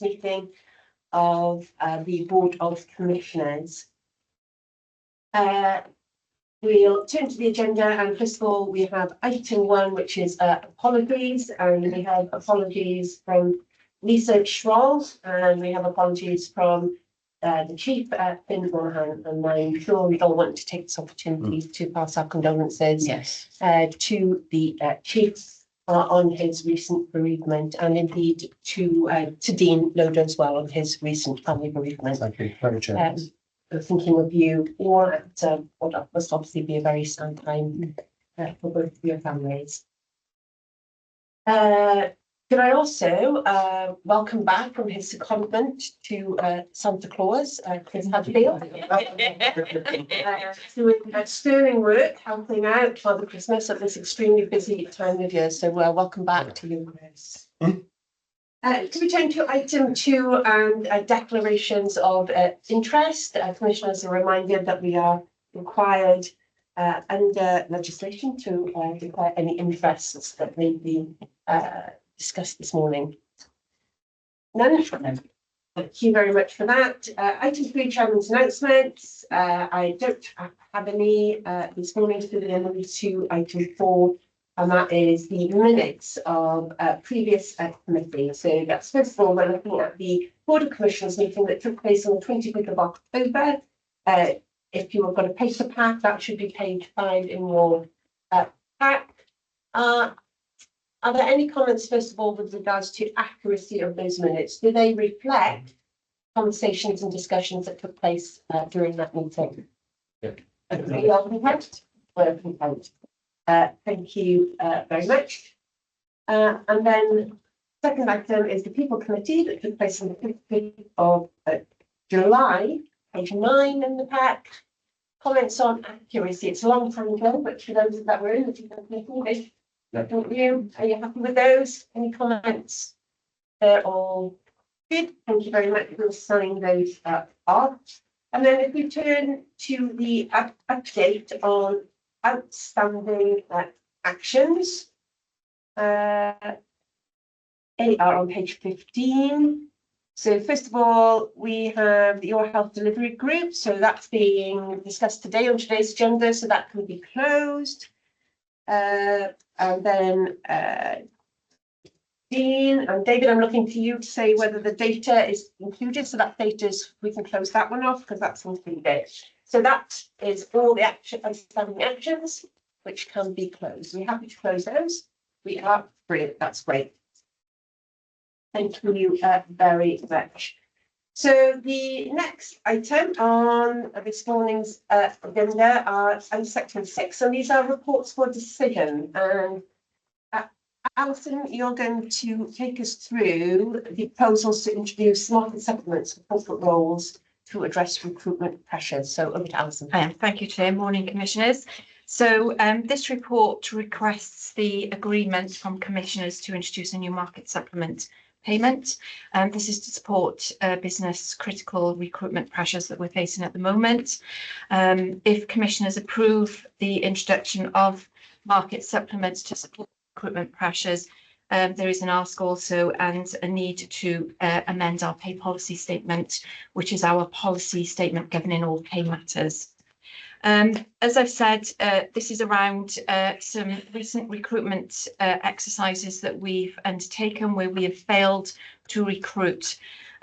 meeting of the Board of Commissioners. We'll turn to the agenda, and first of all, we have item 1, which is apologies, and we have apologies from Lisa Schroll, and we have apologies from the Chief, Finn Monahan, and I'm sure we all want to take this opportunity to pass our condolences to the Chief on his recent bereavement, and indeed to Dean Loder as well on his recent family bereavement. Thank you, very much. Thinking of you all at what must obviously be a very sad time for both of your families. Could I also welcome back from his secondment to Santa Claus, Chris Hadfield, doing sterling work, helping out Father Christmas at this extremely busy time of year. So welcome back to you, Chris. Can we turn to item 2 and declarations of interest? Commissioners are reminded that we are required under legislation to declare any interests that may be discussed this morning. None. Thank you very much for that. Item 3, Chairman's announcements. I don't have any this morning, so we're going to item 4. And that is the minutes of previous committees. So that's first of all, we're looking at the Board of Commissioners meeting that took place on the 25th of October. If you have got a paper pack, that should be page 5 in your pack. Are there any comments, first of all, with regards to accuracy of those minutes? Do they reflect conversations and discussions that took place during that meeting? Yeah. We are content? We're content. Thank you very much. And then second item is the People Committee that took place on the 5th of July, page 9 in the pack. Comments on accuracy. It's a long time ago, but for those that were in the People Committee, don't you? Are you happy with those? Any comments? They're all good. Thank you very much for signing those off. And then if we turn to the update on outstanding actions, they are on page 15. So first of all, we have the Your Health Delivery Group. So that's being discussed today on today's agenda, so that can be closed. And then Dean and David, I'm looking to you to say whether the data is included. So that data is, we can close that one off because that's included. So that is all the outstanding actions which can be closed. We're happy to close those. We are. Brilliant. That's great. Thank you very much. So the next item on this morning's agenda are under section 6, and these are reports for decision. And Alison, you're going to take us through the proposals to introduce market supplements for corporate roles to address recruitment pressures. So over to Alison. Thank you, Chair. Morning, Commissioners. So this report requests the agreement from Commissioners to introduce a new market supplement payment. This is to support business critical recruitment pressures that we're facing at the moment. If Commissioners approve the introduction of market supplements to support recruitment pressures, there is an ask also and a need to amend our pay policy statement, which is our policy statement governing all pay matters. As I've said, this is around some recent recruitment exercises that we've undertaken where we have failed to recruit.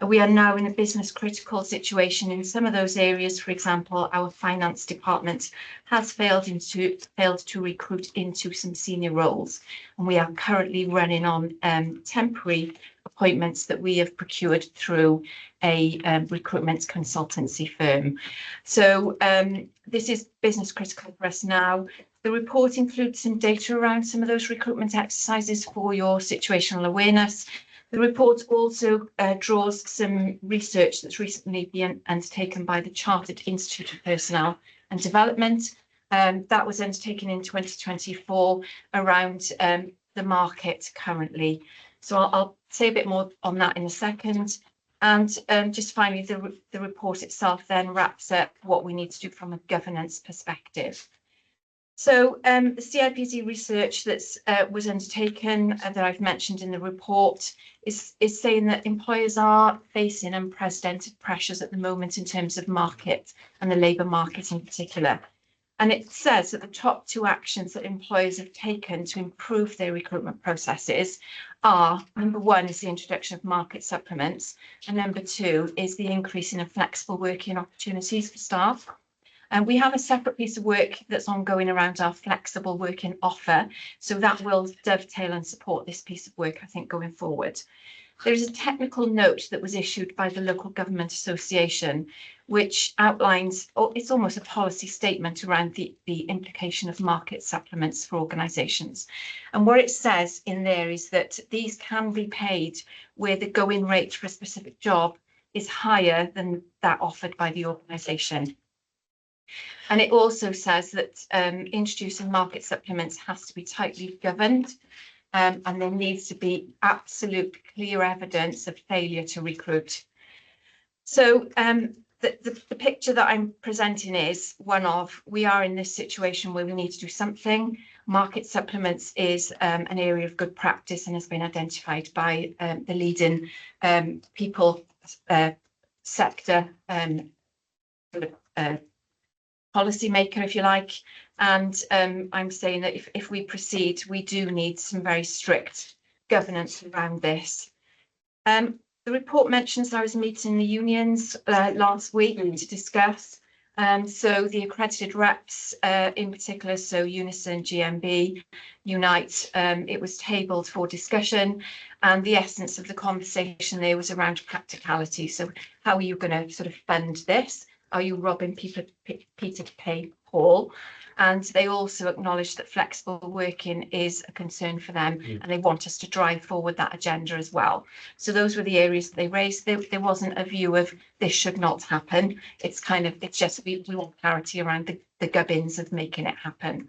We are now in a business critical situation in some of those areas. For example, our finance department has failed to recruit into some senior roles, and we are currently running on temporary appointments that we have procured through a recruitment consultancy firm. So this is business critical for us now. The report includes some data around some of those recruitment exercises for your situational awareness. The report also draws some research that's recently been undertaken by the Chartered Institute of Personnel and Development. That was undertaken in 2024 around the market currently. So I'll say a bit more on that in a second. And just finally, the report itself then wraps up what we need to do from a governance perspective. So the CIPD research that's was undertaken that I've mentioned in the report is saying that employers are facing unprecedented pressures at the moment in terms of market and the labour market in particular. And it says that the top two actions that employers have taken to improve their recruitment processes are, number one is the introduction of market supplements, and number two is the increase in flexible working opportunities for staff. And we have a separate piece of work that's ongoing around our flexible working offer. So that will dovetail and support this piece of work, I think, going forward. There is a technical note that was issued by the Local Government Association, which outlines, it's almost a policy statement around the implication of market supplements for organisations. And what it says in there is that these can be paid where the going rate for a specific job is higher than that offered by the organisation. And it also says that introducing market supplements has to be tightly governed, and there needs to be absolute clear evidence of failure to recruit. So the picture that I'm presenting is one of, we are in this situation where we need to do something. Market supplements is an area of good practice and has been identified by the leading people sector policymaker, if you like, and I'm saying that if we proceed, we do need some very strict governance around this. The report mentions I was meeting the unions last week to discuss. So the accredited reps in particular, so Unison, GMB, Unite, it was tabled for discussion, and the essence of the conversation there was around practicality. So how are you going to sort of fund this? Are you robbing Peter to pay Paul? And they also acknowledge that flexible working is a concern for them, and they want us to drive forward that agenda as well. So those were the areas that they raised. There wasn't a view of this should not happen. It's kind of, it's just we want clarity around the gubbins of making it happen.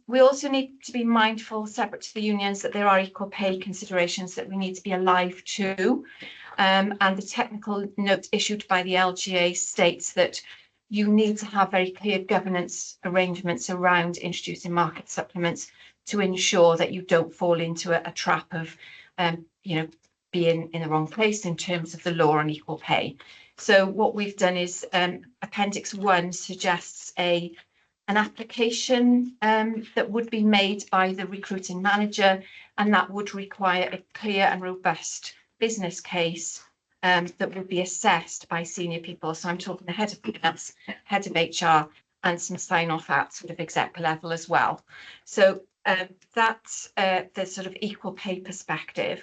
We also need to be mindful, separate to the unions, that there are equal pay considerations that we need to be alive to. And the technical note issued by the LGA states that you need to have very clear governance arrangements around introducing market supplements to ensure that you don't fall into a trap of, being in the wrong place in terms of the law on equal pay. So what we've done is Appendix 1 suggests an application that would be made by the recruiting manager, and that would require a clear and robust business case that would be assessed by senior people. So I'm talking the head of finance, head of HR, and some sign off at sort of exec level as well. So that's the sort of equal pay perspective.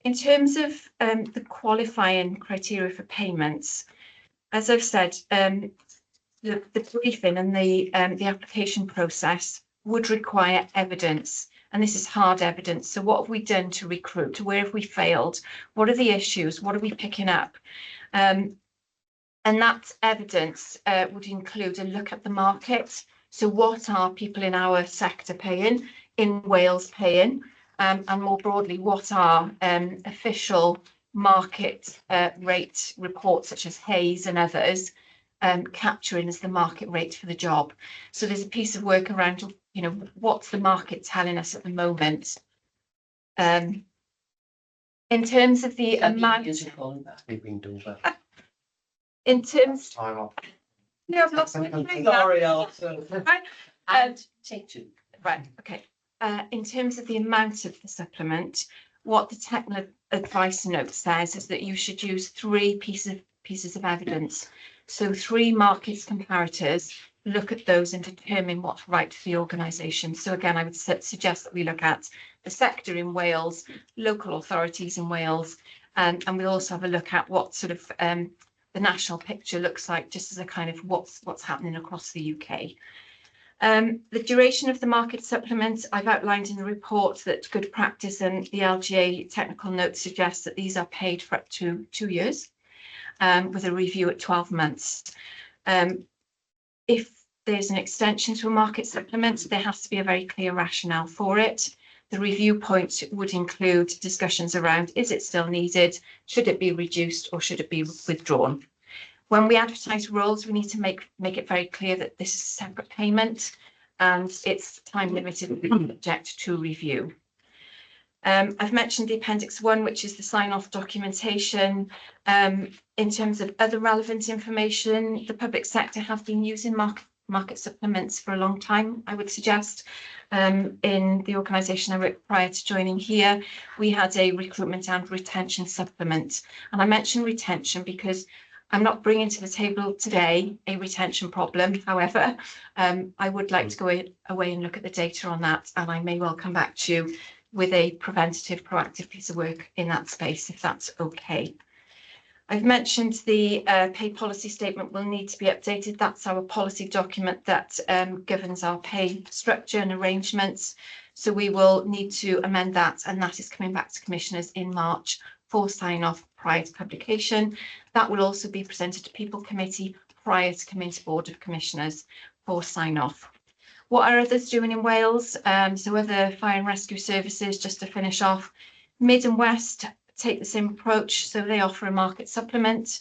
In terms of the qualifying criteria for payments, as I've said, the briefing and the application process would require evidence. And this is hard evidence. So what have we done to recruit? Where have we failed? What are the issues? What are we picking up? And that evidence would include a look at the market. So what are people in our sector paying, in Wales paying? And more broadly, what are official market rate reports such as Hayes and others capturing as the market rate for the job? So there's a piece of work around, what's the market telling us at the moment? In terms of the amount, in terms, yeah, I've lost my train. Sorry, Alison. And take two. Right, okay. In terms of the amount of the supplement, what the technical advice note says is that you should use three pieces of evidence. So 3 market comparators, look at those and determine what's right for the organisation. So again, I would suggest that we look at the sector in Wales, local authorities in Wales, and we'll also have a look at what sort of the national picture looks like, just as a kind of what's happening across the UK. The duration of the market supplements, I've outlined in the report that good practice and the LGA technical note suggests that these are paid for up to 2 years, with a review at 12 months. If there's an extension to a market supplement, there has to be a very clear rationale for it. The review point would include discussions around, is it still needed? Should it be reduced or should it be withdrawn? When we advertise roles, we need to make it very clear that this is a separate payment. and it's time limited and subject to review. I've mentioned the Appendix 1, which is the sign-off documentation. In terms of other relevant information, the public sector have been using market supplements for a long time, I would suggest. In the organisation I worked prior to joining here, we had a recruitment and retention supplement. And I mention retention because I'm not bringing to the table today a retention problem. However, I would like to go away and look at the data on that, and I may well come back to you with a preventative, proactive piece of work in that space, if that's okay. I've mentioned the pay policy statement will need to be updated. That's our policy document that governs our pay structure and arrangements. So we will need to amend that, and that is coming back to commissioners in March for sign-off prior to publication. That will also be presented to People Committee prior to coming to Board of Commissioners for sign-off. What are others doing in Wales? So other fire and rescue services, just to finish off, Mid and West take the same approach. So they offer a market supplement.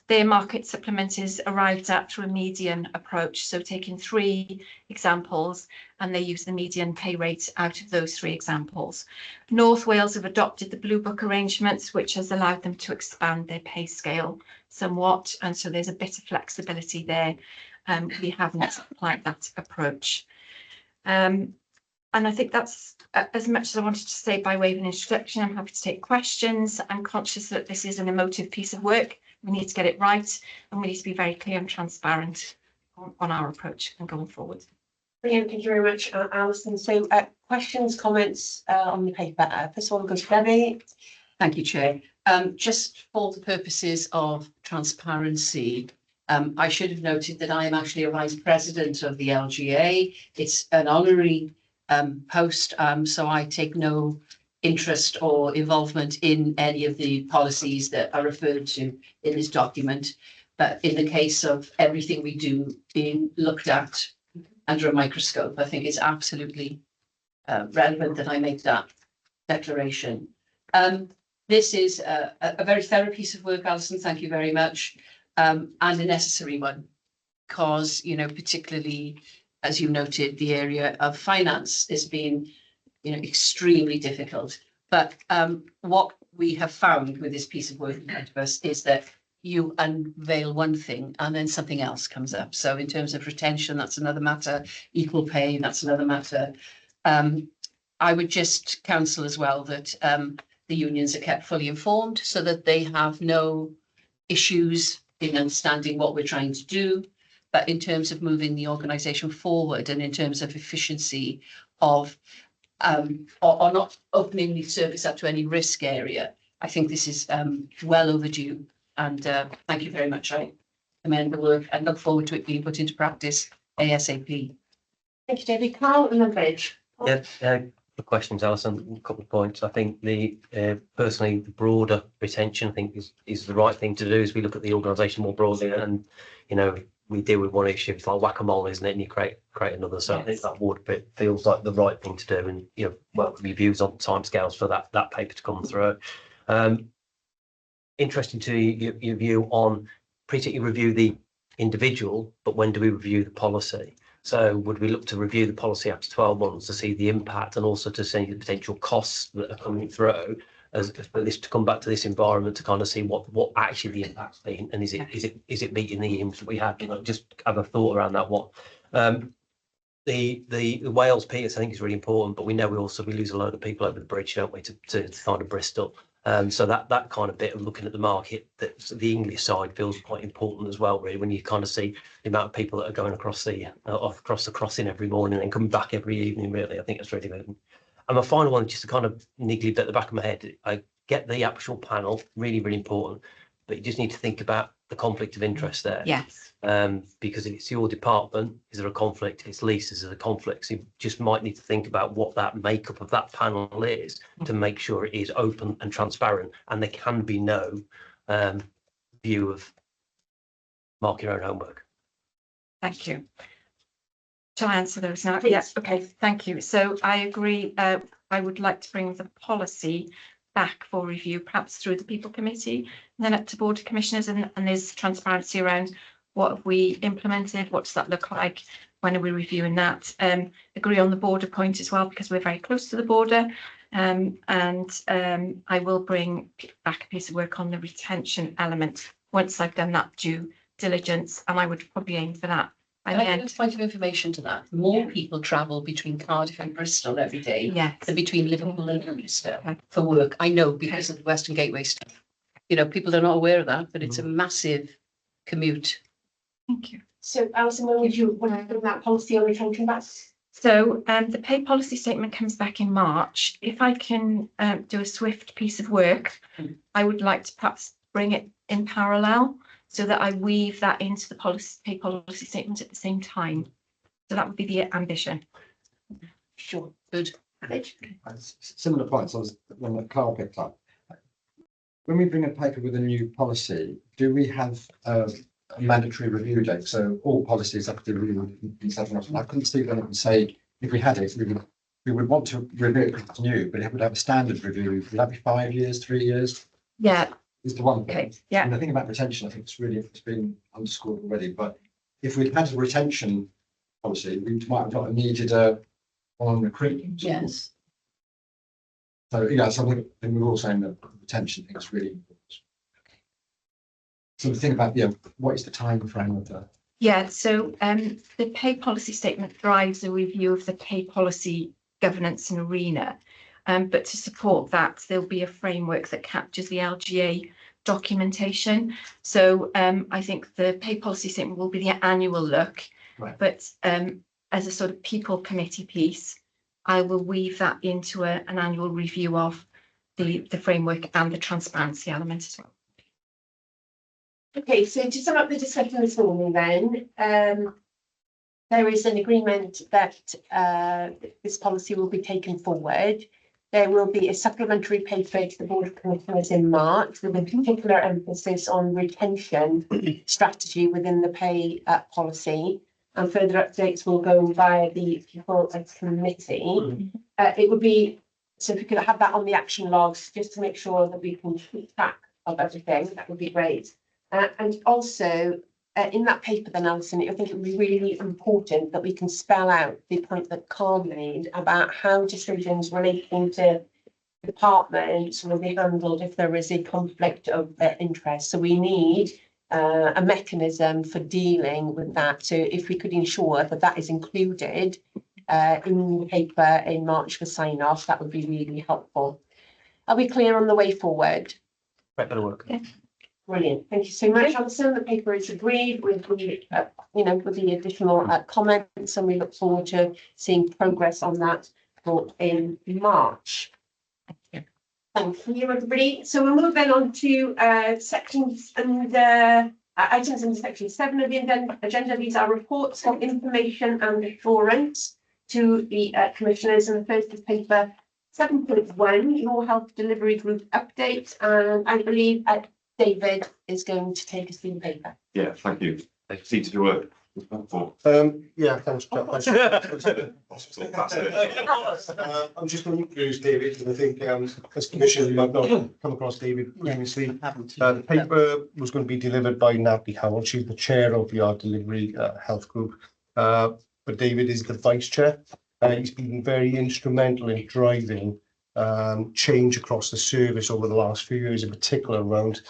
Their market supplement is arrived at through a median approach. So taking 3 examples, and they use the median pay rate out of those 3 examples. North Wales have adopted the Blue Book arrangements, which has allowed them to expand their pay scale somewhat. And so there's a bit of flexibility there. We haven't applied that approach. And I think that's as much as I wanted to say by way of an introduction. I'm happy to take questions. I'm conscious that this is an emotive piece of work. We need to get it right, and we need to be very clear and transparent on our approach and going forward. Brilliant, thank you very much, Alison. So questions, comments on the paper. First of all, we'll go to Debbie. Thank you, Chair. Just for the purposes of transparency, I should have noted that I am actually a Vice President of the LGA. It's an honorary post, so I take no interest or involvement in any of the policies that are referred to in this document. But in the case of everything we do being looked at under a microscope, I think it's absolutely relevant that I make that declaration. This is a very thorough piece of work, Alison, thank you very much. And a necessary one, because, you know, particularly, as you noted, the area of finance has been, you know, extremely difficult. But what we have found with this piece of work in front of us is that you unveil one thing and then something else comes up. So in terms of retention, that's another matter. Equal pay, that's another matter. I would just counsel as well that the unions are kept fully informed so that they have no issues in understanding what we're trying to do. But in terms of moving the organisation forward and in terms of efficiency of or not opening the service up to any risk area, I think this is well overdue. And thank you very much. I commend the work and look forward to it being put into practice ASAP. Thank you, Debbie. Carl and then Reg. Yeah, the questions, Alison, a couple of points. I think the personally the broader retention, I think is the right thing to do as we look at the organisation more broadly, and you know, we deal with one issue, it's like whack-a-mole, isn't it? And you create another. So yes. I think that water bit feels like the right thing to do, and you know, welcome your views on timescales for that paper to come through. Interesting to your view on particularly review the individual, but when do we review the policy? So would we look to review the policy after 12 months to see the impact and also to see the potential costs that are coming through, as for this to come back to this environment to kind of see what actually the impact's been, and is it meeting the aims that we have? You know, just have a thought around that one. The Wales piece I think is really important, but we know we lose a load of people over the bridge, don't we, to kind of Bristol. So that kind of bit of looking at the market, that the English side feels quite important as well, really, when you kind of see the amount of people that are going across the crossing every morning and coming back every evening. Really, I think that's really important. And my final one, just to kind of niggly bit at the back of my head, I get the actual panel, really, really important, but you just need to think about the conflict of interest there. Yes. Because it's your department, is there a conflict? It's Lisa's, is there a conflict? So you just might need to think about what that makeup of that panel is to make sure it is open and transparent, and there can be no view of mark your own homework. Thank you. Shall I answer those now? Please. Yes. Okay. Thank you. So I agree. I would like to bring the policy back for review, perhaps through the People Committee, and then up to Board of Commissioners, and there's transparency around what have we implemented, what does that look like, when are we reviewing that? Agree on the border point as well, because we're very close to the border. And I will bring back a piece of work on the retention element once I've done that due diligence, and I would probably aim for that by Can the I give end. a point of information to that? More people travel between Cardiff and Bristol every day Yes. than between Liverpool and Manchester Okay. for work. I know because of the Western Gateway stuff. You know, people are not aware of that, but it's a massive commute. Thank you. So Alison, when would you want to bring that policy on retention back? So the pay policy statement comes back in March. If I can do a swift piece of work, I would like to perhaps bring it in parallel so that I weave that into the pay policy statement at the same time. So that would be the ambition. Sure. Good. Similar points as when the car picked up. When we bring a paper with a new policy, do we have a mandatory review date? So all policies have to be reviewed in 7 months. I couldn't see when it would say, if we had it, we would want to review it if it's new, but it would have a standard review. Would that be 5 years, 3 years? Yeah. Is the one thing. Okay. Yeah. And the thing about retention, I think it's been underscored already, but if we'd had a retention policy, we might have not needed a on recruitment. Yes. So, yeah, something, and we're all saying that retention thing is really important. So the thing about, what is the time frame of the? Yeah, so the pay policy statement drives a review of the pay policy governance and arena. But to support that, there'll be a framework that captures the LGA documentation. So I think the pay policy statement will be the annual look, Right. but as a sort of people committee piece, I will weave that into an annual review of the framework and the transparency element as well. Okay, so to sum up the discussion this morning then, there is an agreement that this policy will be taken forward. There will be a supplementary paper to the Board of Commissioners in March with a particular emphasis on retention strategy within the pay policy. And further updates will go via the people committee. It would be, so if we could have that on the action logs, just to make sure that we can keep track of everything, that would be great. And also, in that paper then, Alison, I think it would be really important that we can spell out the point that Carl made about how decisions relating to departments will be handled if there is a conflict of interest. So we need a mechanism for dealing with that. So if we could ensure that that is included in the paper in March for sign off, that would be really helpful. Are we clear on the way forward? Right, better work. Yeah. Brilliant. Thank you so much, Alison. The paper is agreed with the, with the additional comments, and we look forward to seeing progress on that in March. Thank you, everybody. So we'll move then on to sections and items in section 7 of the agenda. These are reports of information and assurance to the commissioners, and the first is paper 7.1, Your Health Delivery Group update, and I believe David is going to take us through the paper. Yeah, thank you. Seem to do work. Yeah, thanks, Jack. Hospital, that's it. I'm just going to introduce David, and I think as Commissioner, you might not come across David previously. The paper was going to be delivered by Natalie Howell. She's the chair of the Art Delivery Health Group, but David is the vice chair. He's been very instrumental in driving change across the service over the last few years, in particular around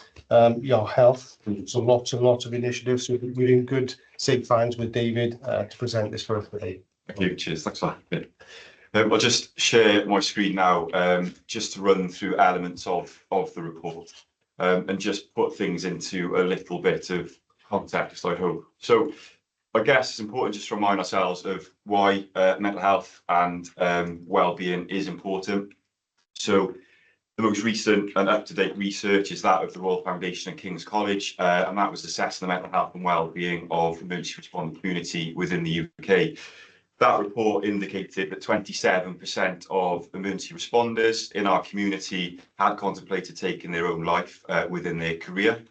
your health. So lots and lots of initiatives. So we're in good safe hands with David to present this for us today. Thank you. Cheers. Thanks for having me. I'll just share my screen now, just to run through elements of the report, and just put things into a little bit of context, I hope. So I guess it's important just to remind ourselves of why mental health and well-being is important. So the most recent and up-to-date research is that of the Royal Foundation and King's College, and that was assessing the mental health and well-being of the emergency responding community within the UK. That report indicated that 27% of emergency responders in our community had contemplated taking their own life within their career.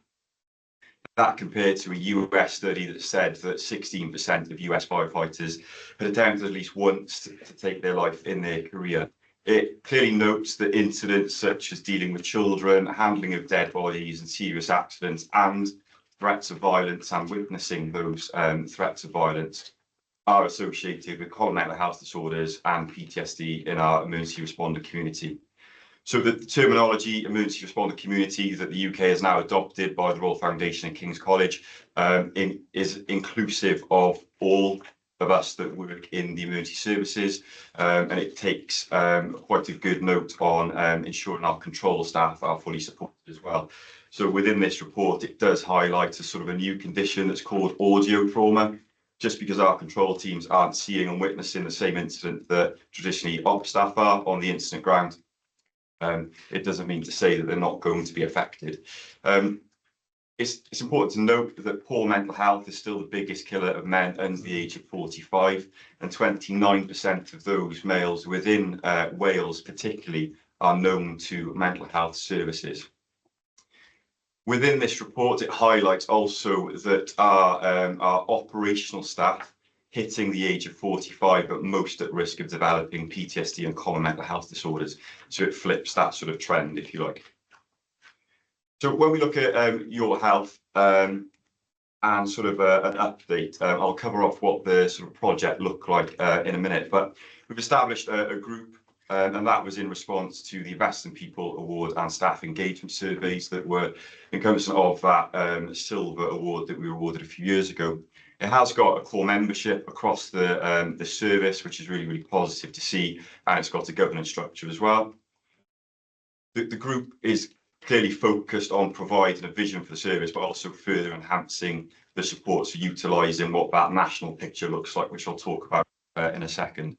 That compared to a US study that said that 16% of US firefighters had attempted at least once to take their life in their career. It clearly notes that incidents such as dealing with children, handling of dead bodies and serious accidents, and threats of violence and witnessing those threats of violence are associated with common mental health disorders and PTSD in our emergency responder community. So the terminology emergency responder community that the UK has now adopted by the Royal Foundation and King's College is inclusive of all of us that work in the emergency services, and it takes quite a good note on ensuring our control staff are fully supported as well. So within this report, it does highlight a sort of a new condition that's called audio trauma. Just because our control teams aren't seeing and witnessing the same incident that traditionally op staff are on the incident ground, it doesn't mean to say that they're not going to be affected. It's important to note that poor mental health is still the biggest killer of men under the age of 45, and 29% of those males within Wales particularly are known to mental health services. Within this report, it highlights also that our operational staff hitting the age of 45 are most at risk of developing PTSD and common mental health disorders. So it flips that sort of trend, if you like. So when we look at your health and sort of an update, I'll cover off what the sort of project looked like in a minute, but we've established a group and that was in response to the Invest in People Award and staff engagement surveys that were encompassing of that silver award that we were awarded a few years ago. It has got a core membership across the service, which is really, really positive to see, and it's got a governance structure as well. The group is clearly focused on providing a vision for the service, but also further enhancing the supports for utilising what that national picture looks like, which I'll talk about in a second.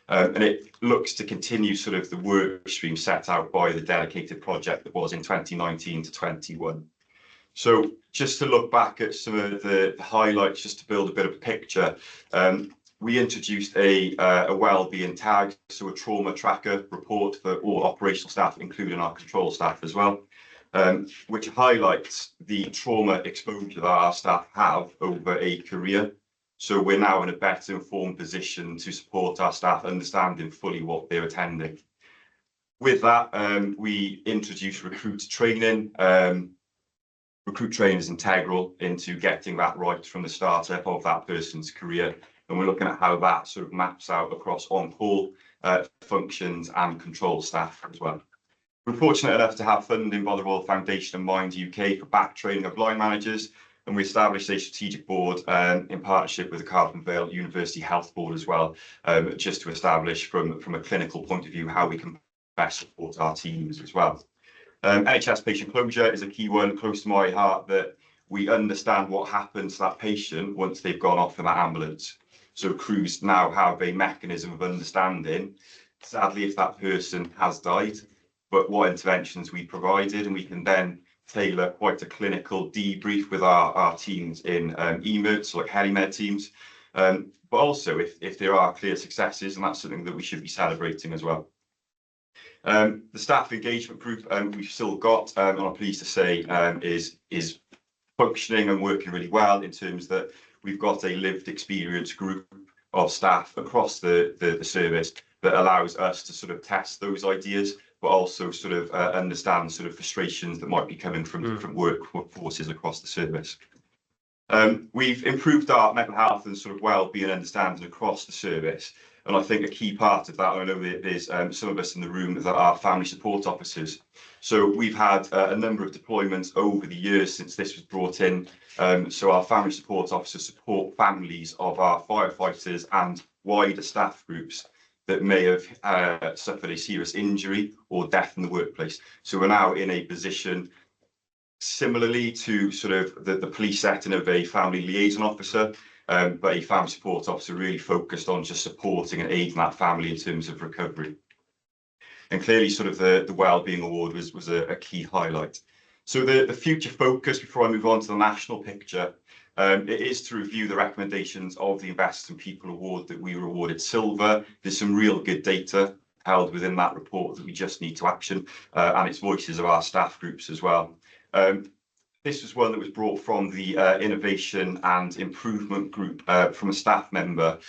And it looks to continue sort of the work stream set out by the dedicated project that was in 2019 to 21. So just to look back at some of the highlights, just to build a bit of a picture, we introduced a wellbeing tag, so a trauma tracker report for all operational staff, including our control staff as well, which highlights the trauma exposure that our staff have over a career. So we're now in a better informed position to support our staff understanding fully what they're attending. With that, we introduced recruit training. Recruit training is integral into getting that right from the start of that person's career. And we're looking at how that sort of maps out across on-call functions and control staff as well. We're fortunate enough to have funding by the Royal Foundation and Mind UK for back training of line managers. And we established a strategic board in partnership with the Cardiff Vale University Health Board as well, just to establish from a clinical point of view how we can best support our teams as well. NHS patient closure is a key one close to my heart, that we understand what happens to that patient once they've gone off in that ambulance. So crews now have a mechanism of understanding, sadly, if that person has died, but what interventions we provided, and we can then tailor quite a clinical debrief with our teams in EMERT, so like HeliMed teams, but also if there are clear successes, and that's something that we should be celebrating as well. The staff engagement group we've still got, and I'm pleased to say, is functioning and working really well, in terms that we've got a lived experience group of staff across the service that allows us to sort of test those ideas, but also sort of understand sort of frustrations that might be coming from different workforces across the service. We've improved our mental health and sort of well-being understanding across the service. And I think a key part of that, I know there's some of us in the room that are family support officers. So we've had a number of deployments over the years since this was brought in. So our family support officers support families of our firefighters and wider staff groups that may have suffered a serious injury or death in the workplace. So we're now in a position similarly to sort of the police setting of a family liaison officer, but a family support officer really focused on just supporting and aiding that family in terms of recovery. And clearly sort of the Wellbeing Award was a key highlight. So the future focus, before I move on to the national picture, it is to review the recommendations of the Invest in People Award that we were awarded silver. There's some real good data held within that report that we just need to action, and it's voices of our staff groups as well. This was one that was brought from the Innovation and Improvement Group from a staff member,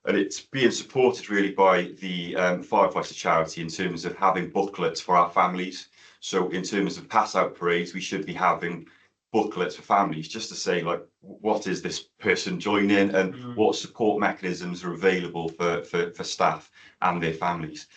and it's being supported really by the Firefighter Charity in terms of having booklets for our families. So in terms of pass out parades, we should be having booklets for families, just to say like, what is this person joining and what support mechanisms are available for staff and their families.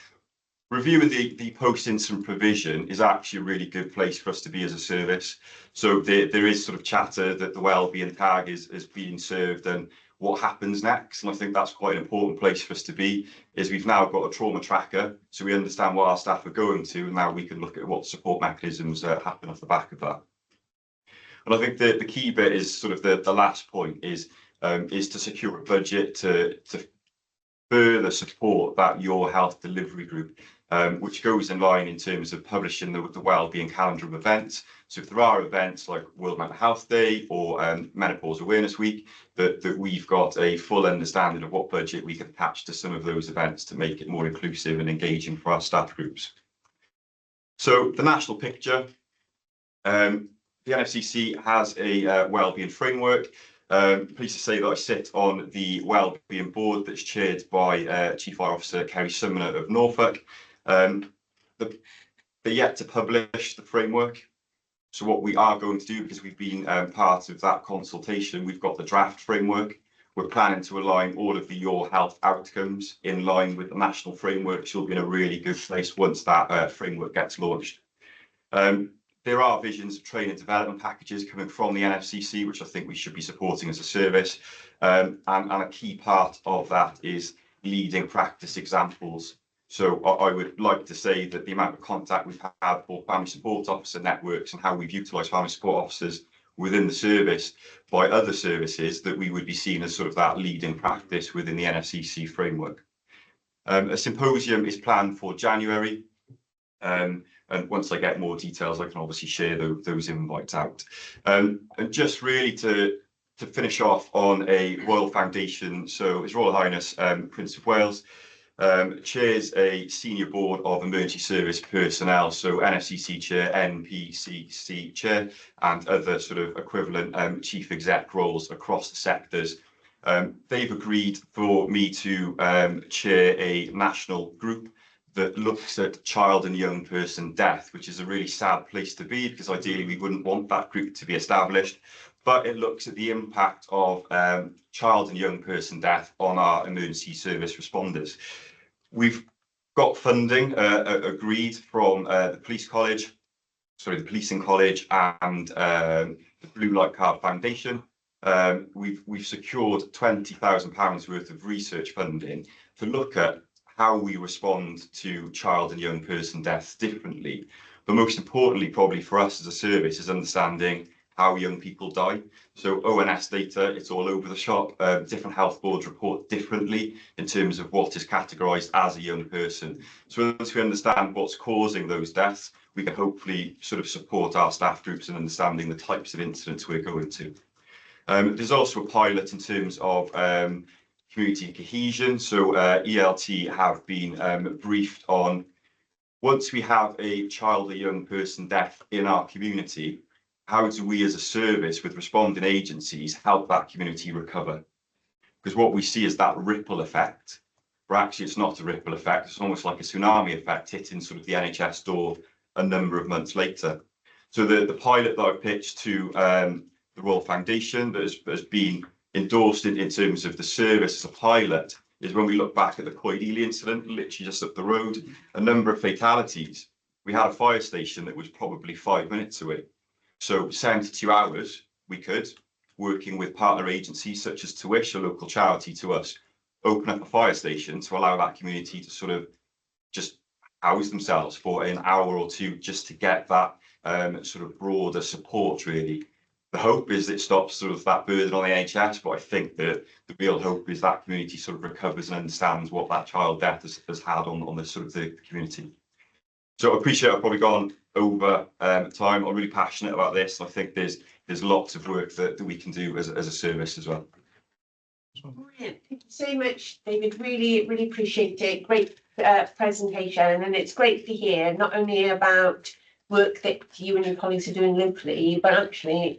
Reviewing the post-incident provision is actually a really good place for us to be as a service. So there is sort of chatter that the wellbeing tag is being served and what happens next. And I think that's quite an important place for us to be, is we've now got a trauma tracker, so we understand what our staff are going to, and now we can look at what support mechanisms happen off the back of that. And I think the key bit is sort of the last point is to secure a budget to further support that Your Health delivery group, which goes in line in terms of publishing the wellbeing calendar of events. So if there are events like World Mental Health Day or Menopause Awareness Week, that we've got a full understanding of what budget we can attach to some of those events to make it more inclusive and engaging for our staff groups. So the national picture, the NFCC has a wellbeing framework. Pleased to say that I sit on the wellbeing board that's chaired by Chief Fire Officer Kerry Sumner of Norfolk. They're yet to publish the framework. So what we are going to do, because we've been part of that consultation, we've got the draft framework. We're planning to align all of the Your Health outcomes in line with the national framework. So we'll be in a really good place once that framework gets launched. There are visions of training and development packages coming from the NFCC, which I think we should be supporting as a service. And a key part of that is leading practice examples. So I would like to say that the amount of contact we've had for family support officer networks and how we've utilised family support officers within the service by other services, that we would be seen as sort of that leading practice within the NFCC framework. A symposium is planned for January. And once I get more details, I can obviously share those invites out. And just really to finish off on a Royal Foundation, so His Royal Highness Prince of Wales chairs a senior board of emergency service personnel, so NFCC chair, NPCC chair, and other sort of equivalent chief exec roles across the sectors. They've agreed for me to chair a national group that looks at child and young person death, which is a really sad place to be, because ideally we wouldn't want that group to be established, but it looks at the impact of child and young person death on our emergency service responders. We've got funding agreed from the Policing College and the Blue Light Card Foundation. We've secured £20,000 worth of research funding to look at how we respond to child and young person deaths differently. But most importantly, probably for us as a service, is understanding how young people die. So ONS data, it's all over the shop. Different health boards report differently in terms of what is categorised as a young person. So once we understand what's causing those deaths, we can hopefully sort of support our staff groups in understanding the types of incidents we're going to. There's also a pilot in terms of community cohesion. So ELT have been briefed on, once we have a child or young person death in our community, how do we as a service with responding agencies help that community recover? Because what we see is that ripple effect, but actually it's not a ripple effect, it's almost like a tsunami effect hitting sort of the NHS door a number of months later. So the pilot that I pitched to the Royal Foundation that has been endorsed in terms of the service as a pilot is when we look back at the Coed Ely incident, literally just up the road, a number of fatalities. We had a fire station that was probably 5 minutes away. So 72 hours we could, working with partner agencies such as Tuish, a local charity to us, open up a fire station to allow that community to sort of just house themselves for an hour or two, just to get that sort of broader support really. The hope is it stops sort of that burden on the NHS, but I think that the real hope is that community sort of recovers and understands what that child death has had on the sort of the community. So I appreciate I've probably gone over time. I'm really passionate about this. I think there's lots of work that we can do as a service as well. Brilliant. Thank you so much, David. Really appreciate it. Great presentation, and it's great to hear not only about work that you and your colleagues are doing locally, but actually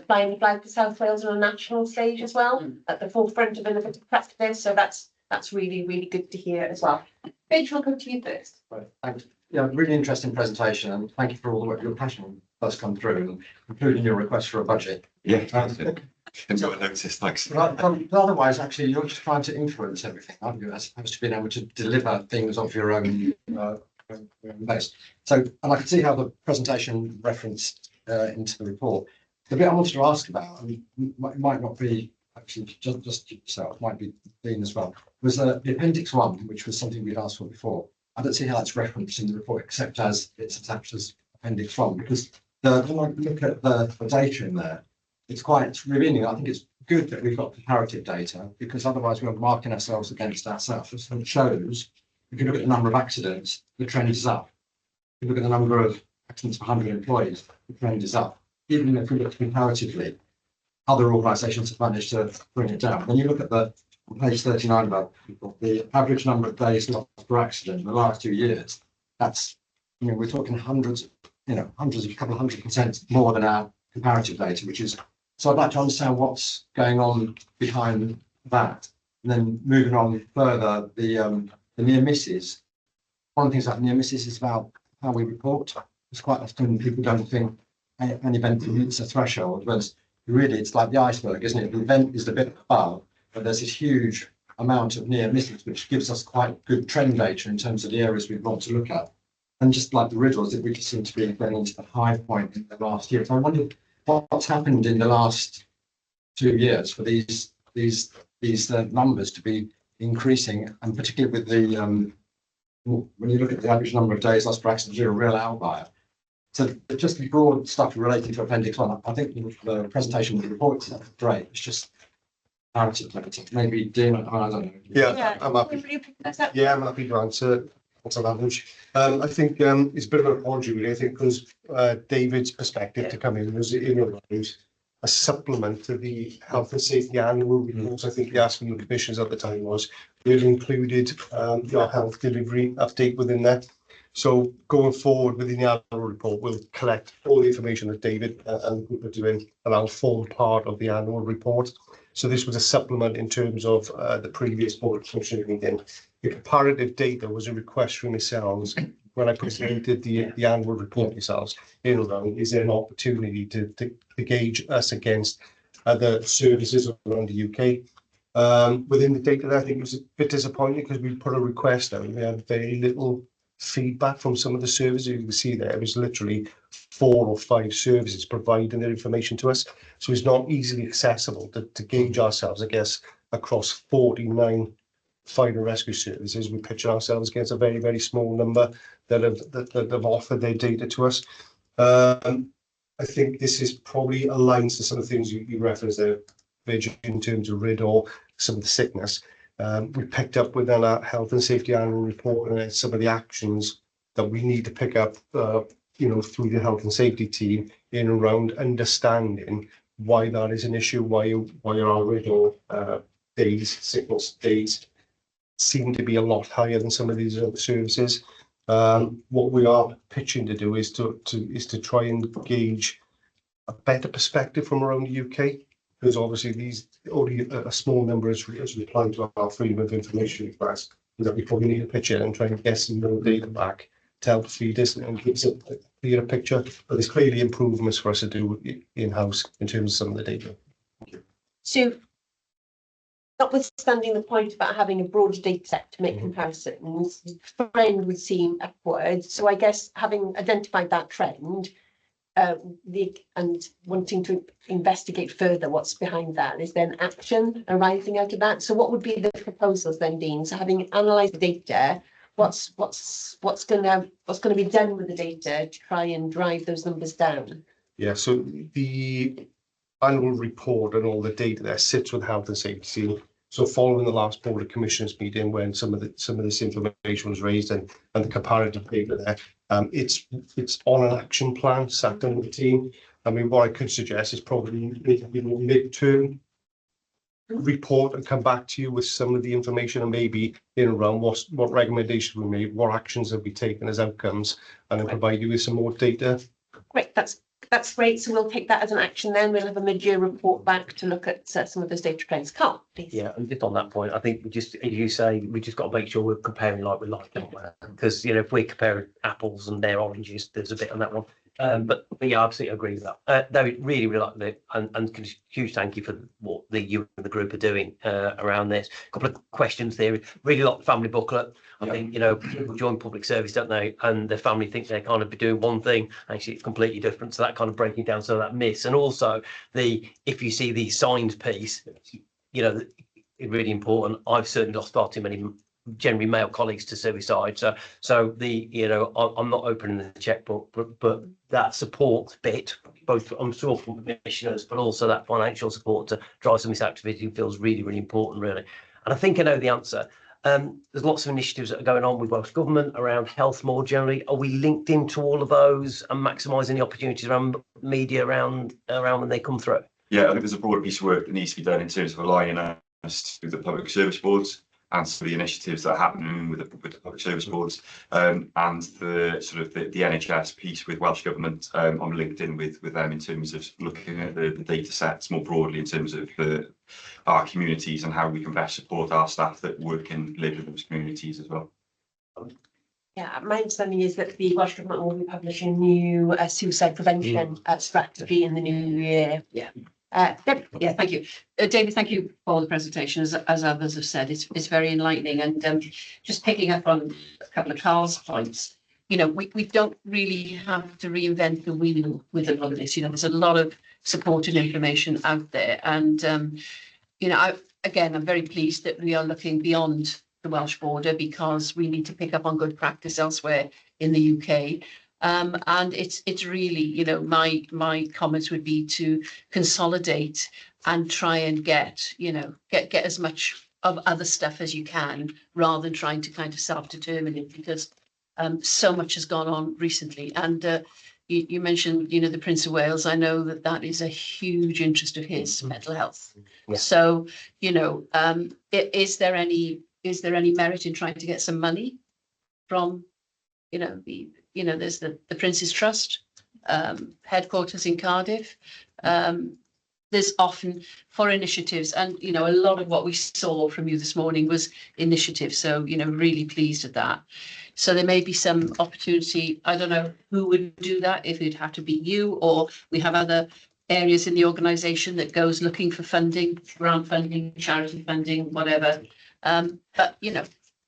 flying the flag for South Wales on a national stage as well, at the forefront of innovative practice. So that's really good to hear as well. Rachel, I'll come to you first. Right, thanks. Yeah, really interesting presentation, and thank you for all the work. You're passionate first come through, including your request for a budget. Yeah. And got a notice, thanks. But otherwise, actually, you're just trying to influence everything, aren't you, as opposed to being able to deliver things of your own base. So, and I can see how the presentation referenced into the report. The bit I wanted to ask about, and might not be actually just yourself, might be Dean as well, was the appendix 1, which was something we'd asked for before. I don't see how that's referenced in the report, except as it's attached as appendix 1, because when I look at the data in there, it's quite revealing. I think it's good that we've got comparative data, because otherwise we're marking ourselves against ourselves. And it shows, if you look at the number of accidents, the trend is up. If you look at the number of accidents per 100 employees, the trend is up. Even if we look comparatively, other organisations have managed to bring it down. When you look at on page 39 about people, the average number of days lost per accident in the last 2 years, that's, we're talking hundreds, a couple of 100% more than our comparative data, which is, so I'd like to understand what's going on behind that. And then moving on further, the near misses. One of the things about near misses is about how we report. It's quite often people don't think an event meets a threshold, whereas really it's like the iceberg, isn't it? The event is the bit above, but there's this huge amount of near misses, which gives us quite good trend data in terms of the areas we want to look at. And just like the riddles, that we just seem to be getting into the high point in the last year. So I wondered what's happened in the last 2 years for these numbers to be increasing, and particularly with the when you look at the average number of days lost per accident, you're a real outlier. So just the broad stuff relating to appendix 1, I think the presentation of the report is great. It's just narrative. Maybe Dean, I don't know. Yeah, I'm happy. Yeah, I'm happy to answer that much. I think it's a bit of an apology, really. I think because David's perspective to come in was a supplement to the health and safety annual reports. I think the asking the commissioners at the time was we've included your health delivery update within that. So going forward within the annual report, we'll collect all the information that David and the group are doing, and that'll form part of the annual report. So this was a supplement in terms of the previous board commissioner meeting. The comparative data was a request from yourselves when I presented the annual report yourselves. Is there an opportunity to gauge us against other services around the UK? Within the data, I think it was a bit disappointing because we put a request out and we had very little feedback from some of the services. You can see there, it was literally 4 or 5 services providing their information to us. So it's not easily accessible to gauge ourselves, I guess, across 49 fire and rescue services. We picture ourselves against a very, very small number that have offered their data to us. I think this is probably aligns to some of the things you referenced there, Virgin, in terms of RID or some of the sickness. We picked up within our health and safety annual report and some of the actions that we need to pick up, through the health and safety team in around understanding why that is an issue, why our RID or sickness days seem to be a lot higher than some of these other services. What we are pitching to do is to try and gauge a better perspective from around the UK, because obviously these only a small number has replied to our freedom of information request, that we probably need to pitch it and try and get some more data back to help feed us and give us a clearer picture. But there's clearly improvements for us to do in-house in terms of some of the data. So, notwithstanding the point about having a broader data set to make comparisons, the trend would seem upwards. So I guess having identified that trend, and wanting to investigate further what's behind that, is then action arising out of that. So what would be the proposals then, Dean? So having analysed the data, what's going to be done with the data to try and drive those numbers down? Yeah, so the annual report and all the data there sits with health and safety. So following the last Board of Commissioners meeting, when some of this information was raised and the comparative data there, it's on an action plan sat down with the team. I mean, what I could suggest is probably mid-term report and come back to you with some of the information and maybe in around what recommendations we made, what actions have we taken as outcomes, and then provide you with some more data. Great, that's great. So we'll take that as an action then. We'll have a mid-year report back to look at some of those data trends. Carl, please. Yeah, and just on that point, I think as you say, we just got to make sure we're comparing like with like, don't we? Because if we're comparing apples and they're oranges, there's a bit on that one. But yeah, I absolutely agree with that. David, really, really like it, and huge thank you for what you and the group are doing around this. A couple of questions there. Really like the family booklet. I think, you know, people join public service, don't they? And their family think they're kind of be doing one thing, actually it's completely different. So that kind of breaking down some of that myths. And also if you see the signed piece, you know, it's really important. I've certainly lost far too many generally male colleagues to suicide. So you know, I'm not opening the checkbook, but that support bit, both I'm sure from commissioners, but also that financial support to drive some of this activity feels really, really important, really. And I think I know the answer. There's lots of initiatives that are going on with Welsh Government around health more generally. Are we linked into all of those and maximising the opportunities around media around when they come through? Yeah, I think there's a broader piece of work that needs to be done in terms of aligning us to the public service boards and some of the initiatives that are happening with the public service boards, and the sort of the NHS piece with Welsh Government. I'm linked in with them in terms of looking at the data sets more broadly in terms of our communities and how we can best support our staff that work and live in those communities as well. Yeah, my understanding is that the Welsh Government will be publishing a new suicide prevention strategy in the new year. Yeah. Deb? Yeah, thank you. David, thank you for the presentation. As others have said, it's very enlightening. And just picking up on a couple of Carl's points, you know, we don't really have to reinvent the wheel with a lot of this. You know, there's a lot of supported information out there. And, you know, I'm very pleased that we are looking beyond the Welsh border, because we need to pick up on good practice elsewhere in the UK. And it's really, you know, my comments would be to consolidate and try and get as much of other stuff as you can, rather than trying to kind of self-determine it, because so much has gone on recently. And you mentioned, you know, the Prince of Wales. I know that is a huge interest of his, mental health. Yeah. So, you know, is there any merit in trying to get some money from, you know, there's the Prince's Trust, headquarters in Cardiff. There's often for initiatives, and, you know, a lot of what we saw from you this morning was initiatives. So, you know, really pleased at that. So there may be some opportunity. I don't know who would do that, if it'd have to be you, or we have other areas in the organisation that goes looking for funding, grant funding, charity funding, whatever. But, you know,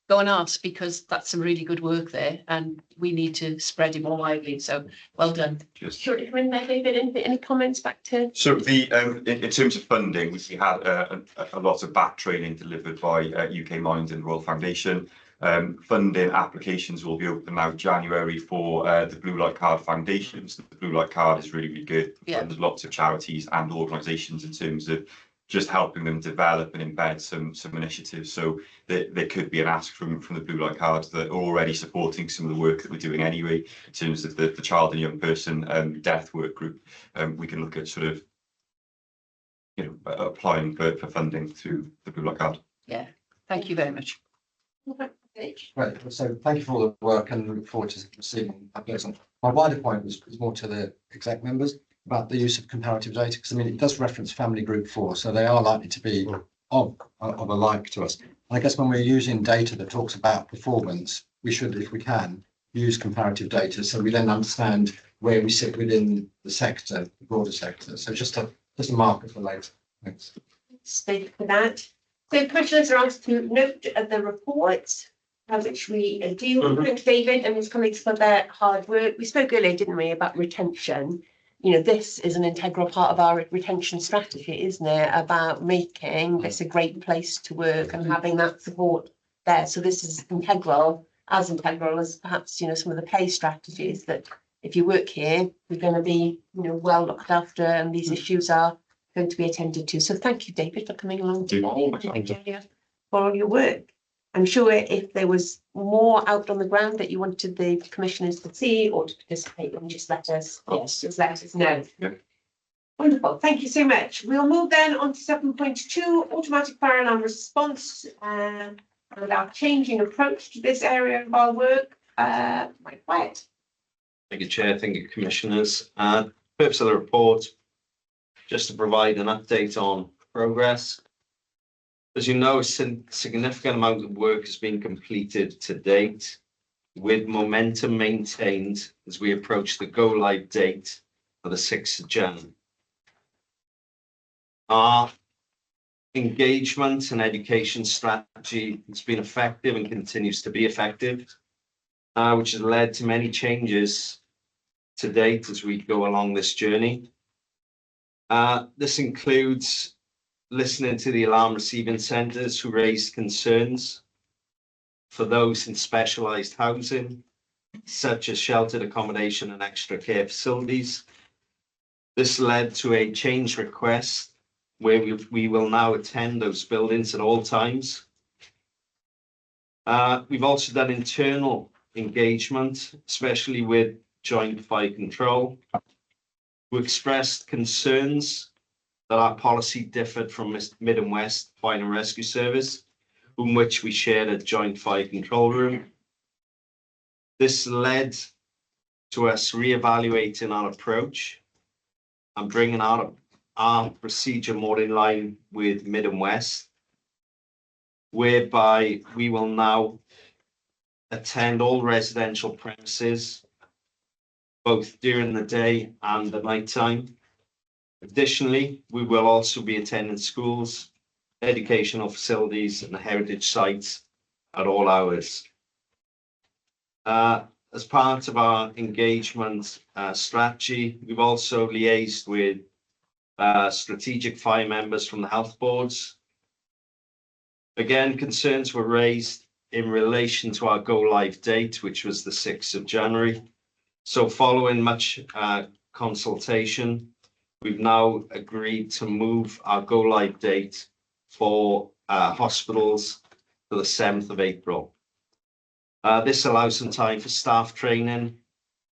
go and ask, because that's some really good work there, and we need to spread it more widely. So well done. Sure, David, any comments back to? So in terms of funding, we had a lot of back training delivered by UK Mind and Royal Foundation. Funding applications will be open now January for the Blue Light Card Foundations. The Blue Light Card is really, really good. Yeah. There's lots of charities and organisations in terms of just helping them develop and embed some initiatives. So there could be an ask from the Blue Light Card that are already supporting some of the work that we're doing anyway, in terms of the child and young person death work group. We can look at sort of, you know, applying for funding through the Blue Light Card. Yeah, thank you very much. Right, so thank you for all the work, and look forward to receiving updates on. My wider point was more to the exec members about the use of comparative data, because I mean, it does reference family group 4, so they are likely to be of a like to us. I guess when we're using data that talks about performance, we should, if we can, use comparative data, so we then understand where we sit within the sector, the broader sector. So just a marker for later. Thanks. Thank you for that. So commissioners are asked to note the reports, which we do. Thank David and his colleagues for their hard work. We spoke earlier, didn't we, about retention. You know, this is an integral part of our retention strategy, isn't it? About making this a great place to work and having that support there. So this is integral as perhaps, you know, some of the pay strategies, that if you work here, you're going to be, you know, well looked after, and these issues are going to be attended to. So thank you, David, for coming along today. Thank you. For all your work. I'm sure if there was more out on the ground that you wanted the commissioners to see or to participate in, just let us know. Yeah. Wonderful, thank you so much. We'll move then on to 7.2, automatic fire alarm response, and our changing approach to this area of our work. Mike Wyatt. Thank you, Chair. Thank you, Commissioners. Purpose of the report, just to provide an update on progress. As you know, a significant amount of work has been completed to date. with momentum maintained as we approach the go live date of the 6th of Jan. Our engagement and education strategy has been effective and continues to be effective, which has led to many changes to date as we go along this journey. This includes listening to the alarm receiving centres who raised concerns for those in specialised housing, such as sheltered accommodation and extra care facilities. This led to a change request where we will now attend those buildings at all times. We've also done internal engagement, especially with Joint Fire Control, who expressed concerns that our policy differed from Mid and West Fire and Rescue Service, in which we shared a joint fire control room. This led to us reevaluating our approach and bringing our procedure more in line with Mid and West, whereby we will now attend all residential premises, both during the day and the night time. Additionally, we will also be attending schools, educational facilities and heritage sites at all hours. As part of our engagement strategy, we've also liaised with strategic fire members from the health boards. Again, concerns were raised in relation to our go live date, which was the 6th of January. So following much consultation, we've now agreed to move our go live date for hospitals to the 7th of April. This allows some time for staff training,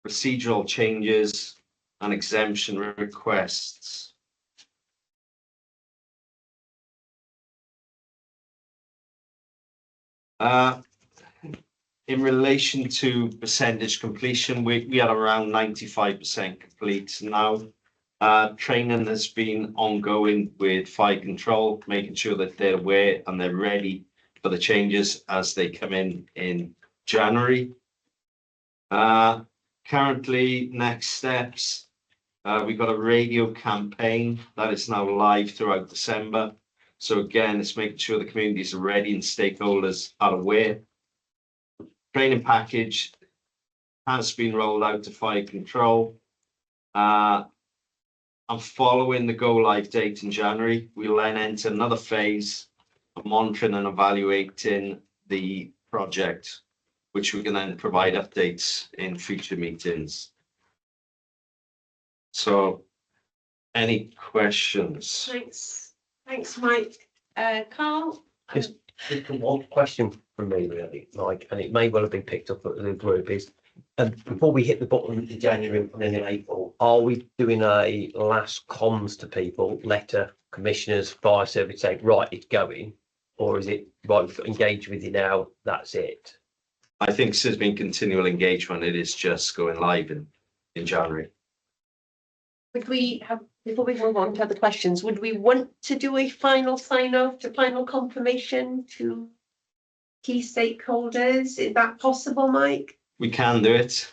procedural changes and exemption requests. In relation to percentage completion, we are around 95% complete now. Training has been ongoing with fire control, making sure that they're aware and they're ready for the changes as they come in January. Currently, next steps, we've got a radio campaign that is now live throughout December. So again, it's making sure the communities are ready and stakeholders are aware. Training package has been rolled out to fire control. And following the go live date in January, we'll then enter another phase of monitoring and evaluating the project, which we can then provide updates in future meetings. So, any questions? Thanks, Mike. Carl? Just one question from me, really, Mike, and it may well have been picked up at the group is, before we hit the button in January and then in April, are we doing a last comms to people, letter, commissioners, fire service saying, right, it's going, or is it, right, we've engaged with you now, that's it? I think there's been continual engagement. It is just going live in January. Would we have, before we move on to other questions, would we want to do a final sign off to final confirmation to key stakeholders? Is that possible, Mike? We can do it.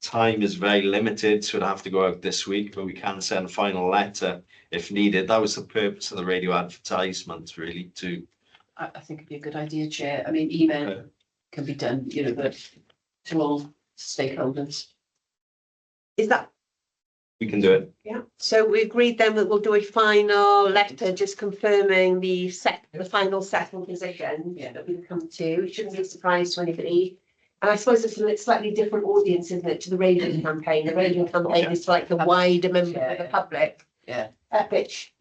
Time is very limited, so it'll have to go out this week, but we can send a final letter if needed. That was the purpose of the radio advertisement, really, I think it'd be a good idea, Chair. I mean, email can be done, but to all stakeholders. Is that? We can do it. Yeah. So we agreed then that we'll do a final letter just confirming the final settled position that we've come to. It shouldn't be a surprise to anybody. And I suppose it's a slightly different audience, isn't it, to the radio campaign? The radio campaign is like the wider member of the public. Yeah. Pitch.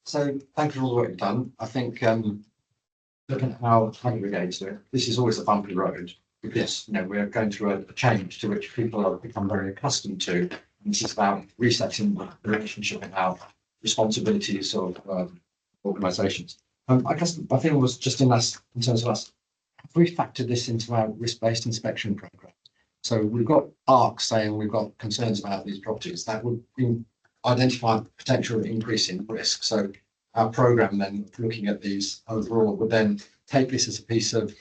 So thank you for all the work you've done. I think looking at how we engage it, this is always a bumpy road because we're going through a change to which people have become very accustomed to. And this is about resetting the relationship and our responsibilities of organisations. I guess my feeling was just in terms of us. Have we factored this into our risk-based inspection program? So we've got ARC saying we've got concerns about these properties that would identify potential increase in risk. So our program then looking at these overall would then take this as a piece of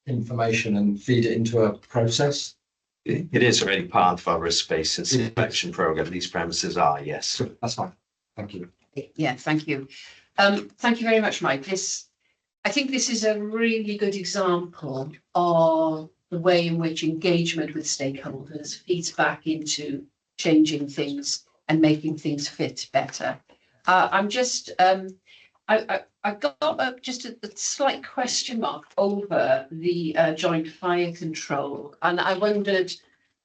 information and feed it into a process? It is already part of our risk-based inspection program. These premises are, yes. That's fine. Thank you. Yeah, thank you. Thank you very much, Mike. I think this is a really good example of the way in which engagement with stakeholders feeds back into changing things and making things fit better. I've got just a slight question mark over the joint fire control, and I wondered,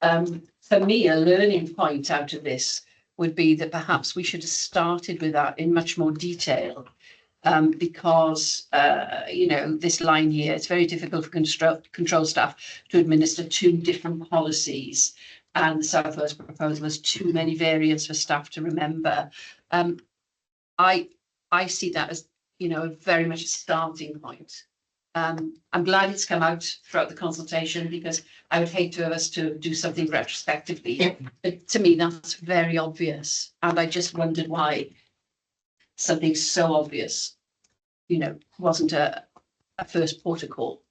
for me, a learning point out of this would be that perhaps we should have started with that in much more detail, because this line here, it's very difficult for control staff to administer two different policies, and the South Wales proposal has too many variants for staff to remember. I see that as, very much a starting point. I'm glad it's come out throughout the consultation, because I would hate to have us to do something retrospectively. But to me, that's very obvious. And I just wondered why something so obvious, wasn't a first port of call.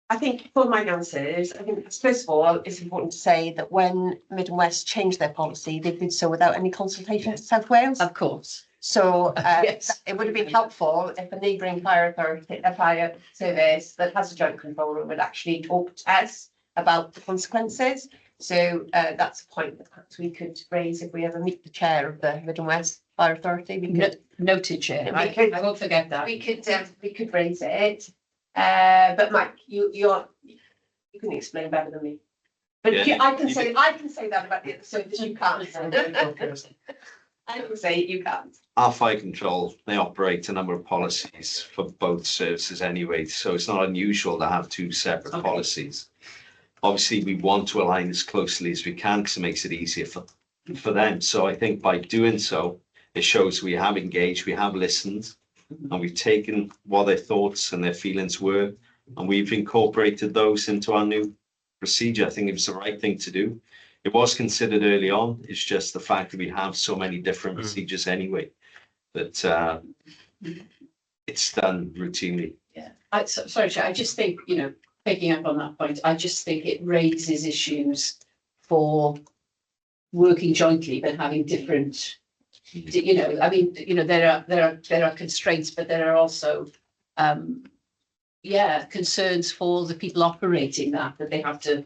I think for my answers, I think first of all, it's important to say that when Mid and West changed their policy, they did so without any consultation with South Wales. Of course. So Yes. it would have been helpful if a neighbouring fire authority, a fire service that has a joint control room would actually talk to us about the consequences. So that's a point that perhaps we could raise if we ever meet the chair of the Mid and West Fire Authority. We could, Noted, Chair. We could- I won't forget that. we could raise it. But Mike, you can explain better than me. But Yeah. I can say that about the other service, you can't. I can say you can't. Our fire control, they operate a number of policies for both services anyway, so it's not unusual to have two separate Okay. policies. Obviously, we want to align as closely as we can because it makes it easier for them. So I think by doing so, it shows we have engaged, we have listened, and we've taken what their thoughts and their feelings were, and we've incorporated those into our new procedure. I think it was the right thing to do. It was considered early on. It's just the fact that we have so many different procedures anyway, that it's done routinely. Yeah, sorry, Chair, I just think, picking up on that point, I just think it raises issues for working jointly, but having different, there are constraints, but there are also, concerns for the people operating that they have to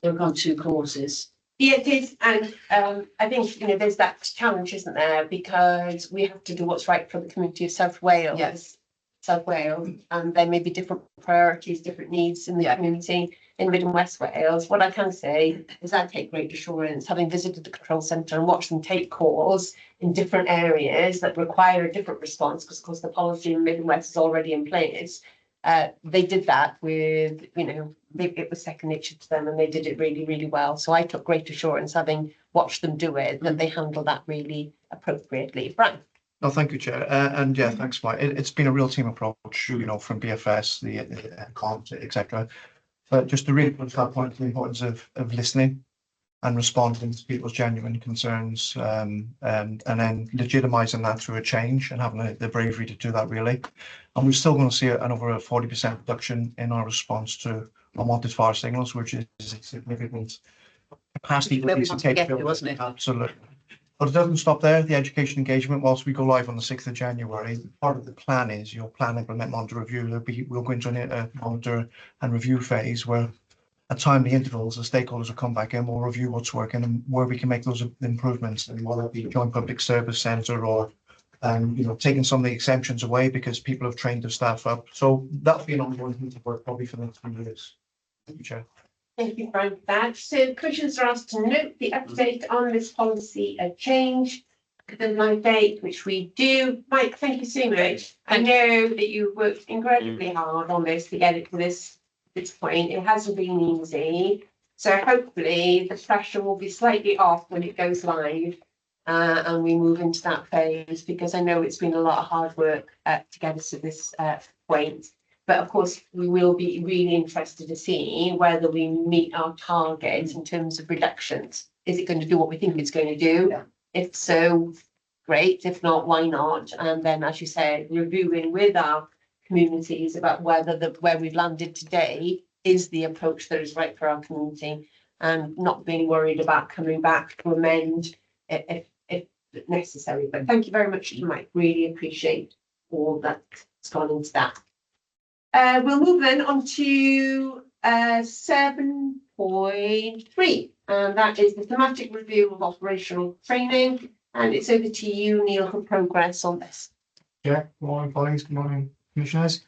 work on two courses. Yeah, it is, and I think there's that challenge, isn't there? Because we have to do what's right for the community of South Wales. Yes. South Wales, and there may be different priorities, different needs in the community in Mid and West Wales. What I can say is I take great assurance, having visited the control centre and watched them take calls in different areas that require a different response, because of course the policy in Mid and West is already in place. They did that with, it was second nature to them, and they did it really, really well. So I took great assurance, having watched them do it, that they handled that really appropriately. Brian. No, thank you, Chair. And yeah, thanks, Mike. It's been a real team approach, from BFS, the comms, etc. But just to really put that point, the importance of listening and responding to people's genuine concerns, and then legitimising that through a change and having the bravery to do that, really. And we're still going to see an over a 40% reduction in our response to unwanted fire signals, which is a significant capacity Where we release want to get to, capability. wasn't it? Absolutely. But it doesn't stop there. The education engagement, whilst we go live on the 6th of January, part of the plan is your plan, implement, monitor, review. We'll go into a monitor and review phase where at timely intervals, the stakeholders will come back in, we'll review what's working and where we can make those improvements, and whether it be joint public service centre or taking some of the exemptions away because people have trained their staff up. So that'll be an ongoing piece of work probably for the next few years. Thank you, Chair. Thank you, Brian, for that. So commissioners are asked to note the update on this policy change, the live date, which we do. Mike, thank you so much. I know that you worked incredibly hard on this to get it to this point. It hasn't been easy. So hopefully the pressure will be slightly off when it goes live, and we move into that phase, because I know it's been a lot of hard work to get us to this point. But of course, we will be really interested to see whether we meet our targets in terms of reductions. Is it going to do what we think it's going to do? Yeah. If so, great. If not, why not? And then, as you said, reviewing with our communities about where we've landed today is the approach that is right for our community, and not being worried about coming back to amend if necessary. But thank you very much, Mike. Really appreciate all that's gone into that. We'll move then on to 7.3, and that is the thematic review of operational training. And it's over to you, Neil, for progress on this. Yeah, good morning, colleagues, good morning, commissioners.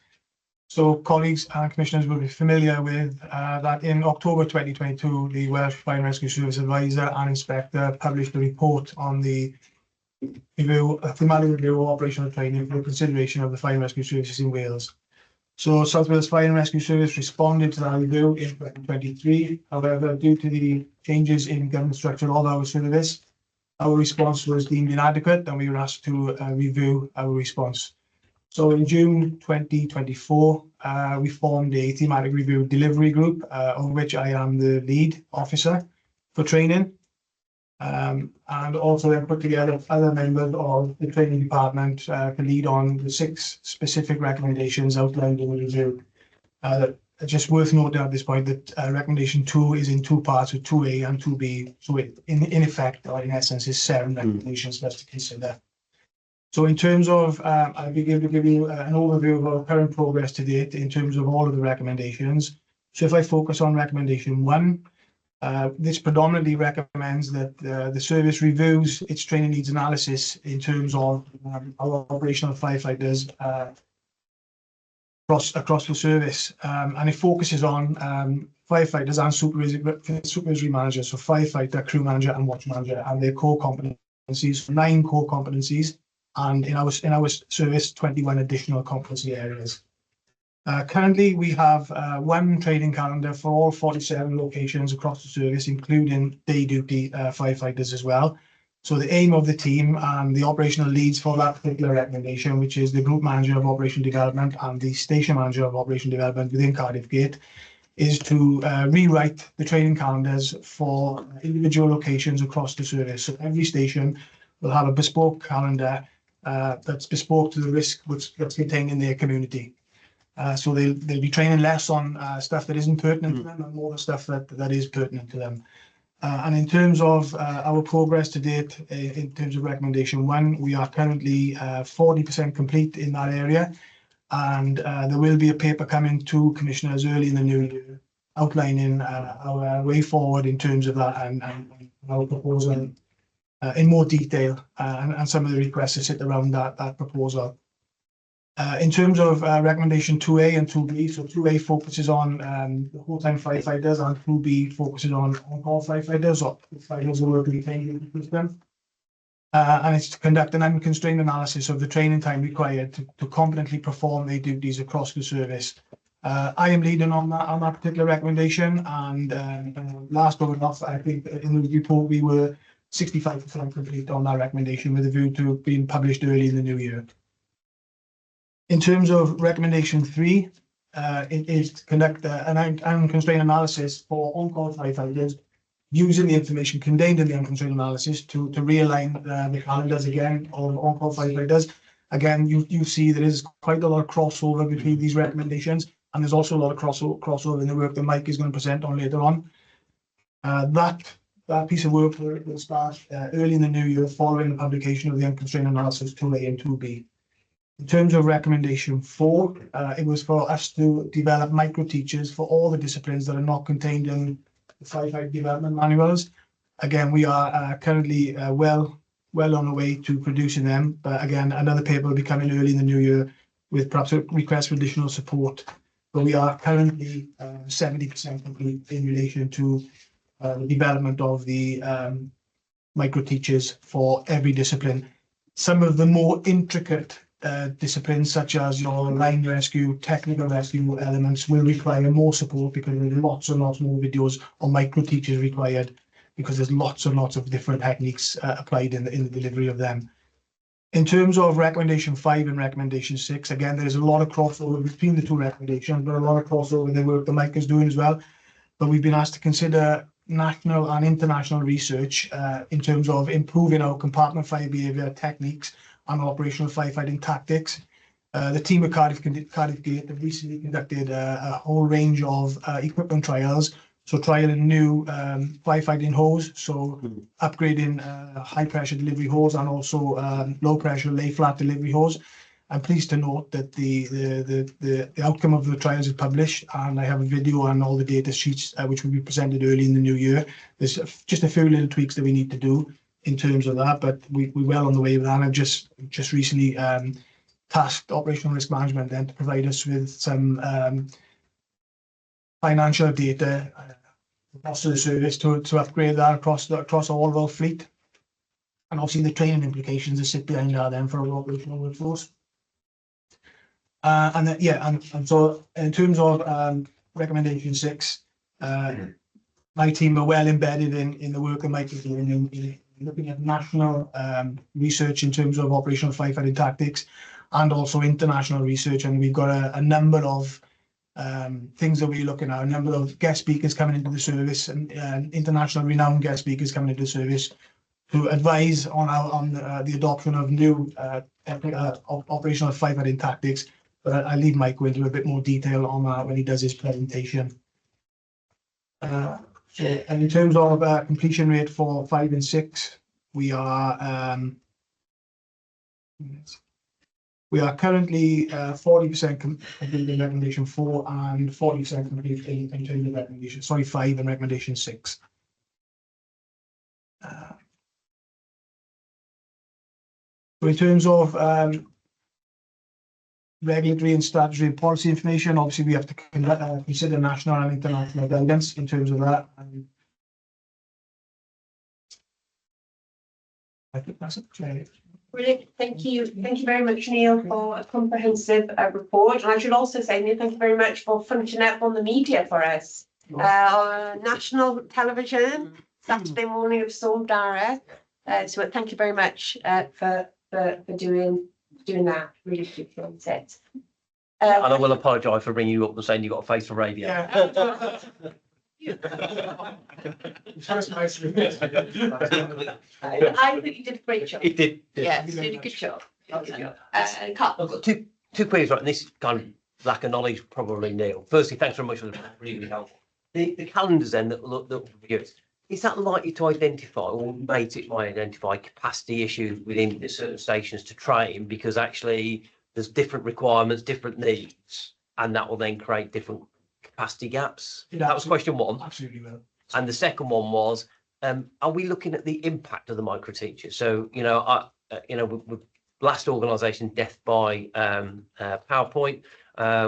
So colleagues and commissioners will be familiar with that in October 2022, the Welsh Fire and Rescue Service Advisor and Inspector published a report on the thematic review of operational training for consideration of the fire and rescue services in Wales. So South Wales Fire and Rescue Service responded to that review in 2023. However, due to the changes in government structure of our service, our response was deemed inadequate and we were asked to review our response. So in June 2024, we formed a thematic review delivery group, of which I am the lead officer for training. And also then put together other members of the training department to lead on the 6 specific recommendations outlined in the review. Just worth noting at this point that recommendation 2 is in 2 parts, with 2A and 2B. So it, in effect, or in essence, is 7 recommendations for us to consider. So in terms of, I'll be able to give you an overview of our current progress to date in terms of all of the recommendations. So if I focus on recommendation 1, this predominantly recommends that the service reviews its training needs analysis in terms of our operational firefighters across the service, and it focuses on firefighters and supervisory managers, so firefighter, crew manager, and watch manager, and their core competencies, 9 core competencies, and in our service, 21 additional competency areas. Currently, we have 1 training calendar for all 47 locations across the service, including day duty firefighters as well. So the aim of the team and the operational leads for that particular recommendation, which is the Group Manager of Operation Development and the Station Manager of Operation Development within Cardiff Gate, is to rewrite the training calendars for individual locations across the service. So every station will have a bespoke calendar that's bespoke to the risk that's contained in their community. So they'll be training less on stuff that isn't pertinent to them and more the stuff that is pertinent to them. And in terms of our progress to date, in terms of recommendation 1, we are currently 40% complete in that area. And there will be a paper coming to commissioners early in the new year outlining our way forward in terms of that and our proposal in more detail and some of the requests that sit around that proposal. In terms of recommendation 2A and 2B, so 2A focuses on the whole-time firefighters and 2B focuses on on-call firefighters or firefighters who work in the system. And it's to conduct an unconstrained analysis of the training time required to competently perform their duties across the service. I am leading on that particular recommendation, and last but not least, I think in the report we were 65% complete on that recommendation with a view to being published early in the new year. In terms of recommendation 3, it is to conduct an unconstrained analysis for on-call firefighters using the information contained in the unconstrained analysis to realign the calendars again of on-call firefighters. Again, you see there is quite a lot of crossover between these recommendations, and there's also a lot of crossover in the work that Mike is going to present on later on. That piece of work will start early in the new year following the publication of the unconstrained analysis 2A and 2B. In terms of recommendation 4, it was for us to develop micro teachers for all the disciplines that are not contained in the firefighter development manuals. Again, we are currently well on the way to producing them. But again, another paper will be coming early in the new year with perhaps a request for additional support. But we are currently 70% complete in relation to the development of the micro teachers for every discipline. Some of the more intricate disciplines such as line rescue, technical rescue elements will require more support because there's lots and lots more videos or micro teachers required because there's lots and lots of different techniques applied in the delivery of them. In terms of recommendation 5 and recommendation 6, again, there's a lot of crossover between the 2 recommendations, but a lot of crossover in the work that Mike is doing as well. But we've been asked to consider national and international research in terms of improving our compartment fire behaviour techniques and operational firefighting tactics. The team at Cardiff Gate have recently conducted a whole range of equipment trials. So trial a new firefighting hose, so upgrading high pressure delivery hose and also low pressure lay flat delivery hose. I'm pleased to note that the outcome of the trials is published, and I have a video and all the data sheets which will be presented early in the new year. There's just a few little tweaks that we need to do in terms of that, but we're well on the way with that. I've just recently tasked operational risk management then to provide us with some financial data across the service to upgrade that across all of our fleet, and obviously the training implications that sit behind that then for our operational workforce. And then, yeah, and so in terms of recommendation 6, my team are well embedded in the work that Mike is doing in looking at national research in terms of operational firefighting tactics, and also international research. And we've got a number of things that we're looking at, a number of guest speakers coming into the service, and international renowned guest speakers coming into the service to advise on the adoption of new operational firefighting tactics. But I'll leave Mike go into a bit more detail on that when he does his presentation. And in terms of completion rate for 5 and 6, we are currently 40% complete in recommendation 4 and 40% complete in terms of recommendation, 5 and recommendation 6. So in terms of regulatory and statutory and policy information, obviously we have to consider national and international guidance in terms of that. And I think that's it. Brilliant. Thank you. Thank you very much, Neil, for a comprehensive report. And I should also say, Neil, thank you very much for functioning up on the media for us. National television, Saturday morning of Storm Dara. So thank you very much for doing that. Really appreciate it. And I will apologise for bringing you up and saying you got a face for radio. Yeah. I think you did a great job. It did. Yeah, you did a good job. Carl. I've got two queries, right? And this kind of lack of knowledge, probably, Neil. Firstly, thanks very much for the really helpful. The calendars then that look is that likely to identify or made it might identify capacity issues within certain stations to train, because actually there's different requirements, different needs, and that will then create different capacity gaps? Yeah, that was question one. Absolutely will. And the second one was, are we looking at the impact of the micro teachers? So, with last organisation, Death by PowerPoint,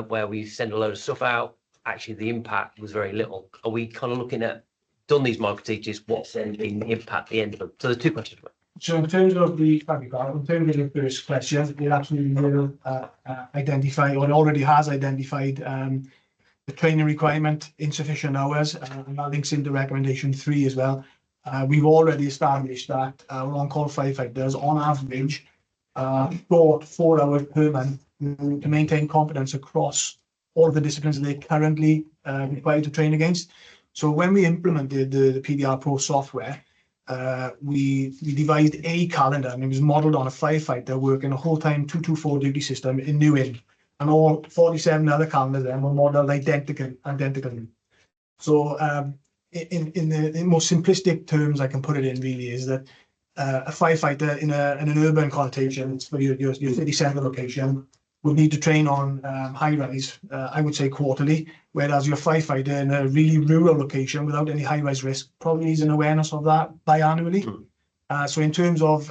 where we send a load of stuff out, actually the impact was very little. Are we kind of looking at, done these micro teachers, what's then been the impact at the end of them? So the two questions. So in terms of the first question, it actually will identify, or it already has identified, the training requirement, insufficient hours, and that links into recommendation 3 as well. We've already established that our on-call firefighters, on average, got 4 hours per month to maintain competence across all of the disciplines that they're currently required to train against. So when we implemented the PDR Pro software, we devised a calendar, and it was modelled on a firefighter working a whole-time 224 duty system in New Inn, and all 47 other calendars then were modelled identically. So in the most simplistic terms I can put it in really is that a firefighter in an urban connotation for your city centre location would need to train on high-rise, I would say quarterly, whereas your firefighter in a really rural location without any high-rise risk probably needs an awareness of that biannually. So in terms of,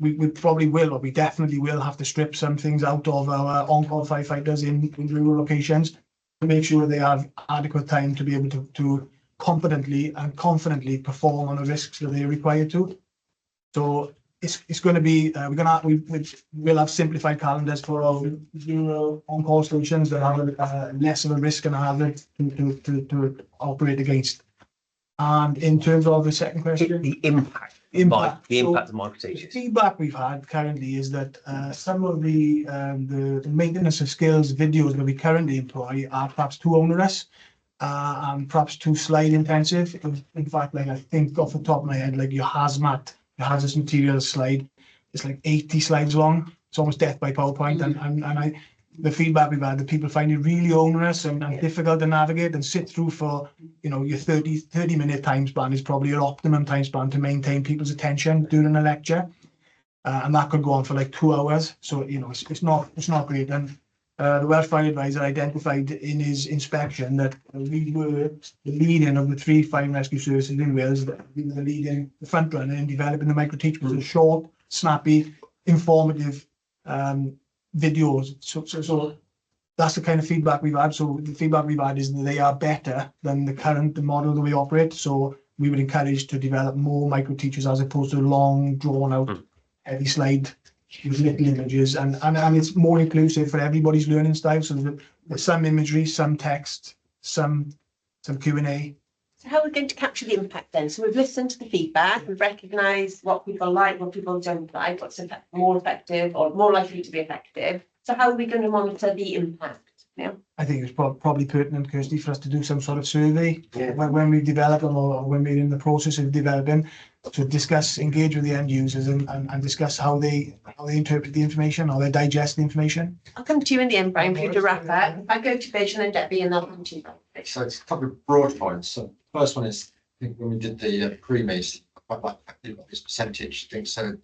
we probably will, or we definitely will have to strip some things out of our on-call firefighters in rural locations to make sure they have adequate time to be able to competently and confidently perform on the risks that they're required to. So it's going to be, we'll have simplified calendars for our rural on-call stations that have less of a risk and a hazard to operate against. And in terms of the second question, the impact of micro teachers. The feedback we've had currently is that some of the maintenance of skills videos that we currently employ are perhaps too onerous and perhaps too slide intensive. In fact, like I think off the top of my head, like your hazmat, your hazardous materials slide, it's like 80 slides long. it's almost death by PowerPoint, and the feedback we've had, that people find it really onerous and difficult to navigate and sit through for, you know, your 30-minute time span is probably your optimum time span to maintain people's attention during a lecture. And that could go on for like 2 hours. So, you know, it's not great. And the Welsh Fire Advisor identified in his inspection that we were the leading of the 3 fire and rescue services in Wales, that we were the front runner in developing the microteach, which was short, snappy, informative videos. So that's the kind of feedback we've had. So the feedback we've had is that they are better than the current model that we operate. So we would encourage to develop more microteachers as opposed to long, drawn out, heavy slide with little images, and it's more inclusive for everybody's learning style. So there's some imagery, some text, some Q&A. So how are we going to capture the impact then? So we've listened to the feedback, we've recognised what people like, what people don't like, what's more effective or more likely to be effective. So how are we going to monitor the impact? Yeah. I think it's probably pertinent, Kirsty, for us to do some sort of survey when we develop them, or when we're in the process of developing, to discuss, engage with the end users and discuss how they interpret the information, how they digest the information. I'll come to you in the end, Brian, for you to wrap up. If I go to Vision and Debbie, and I'll come to you. So it's a couple of broad points. So first one is, I think when we did the pre-meet, I quite like this percentage thing. So,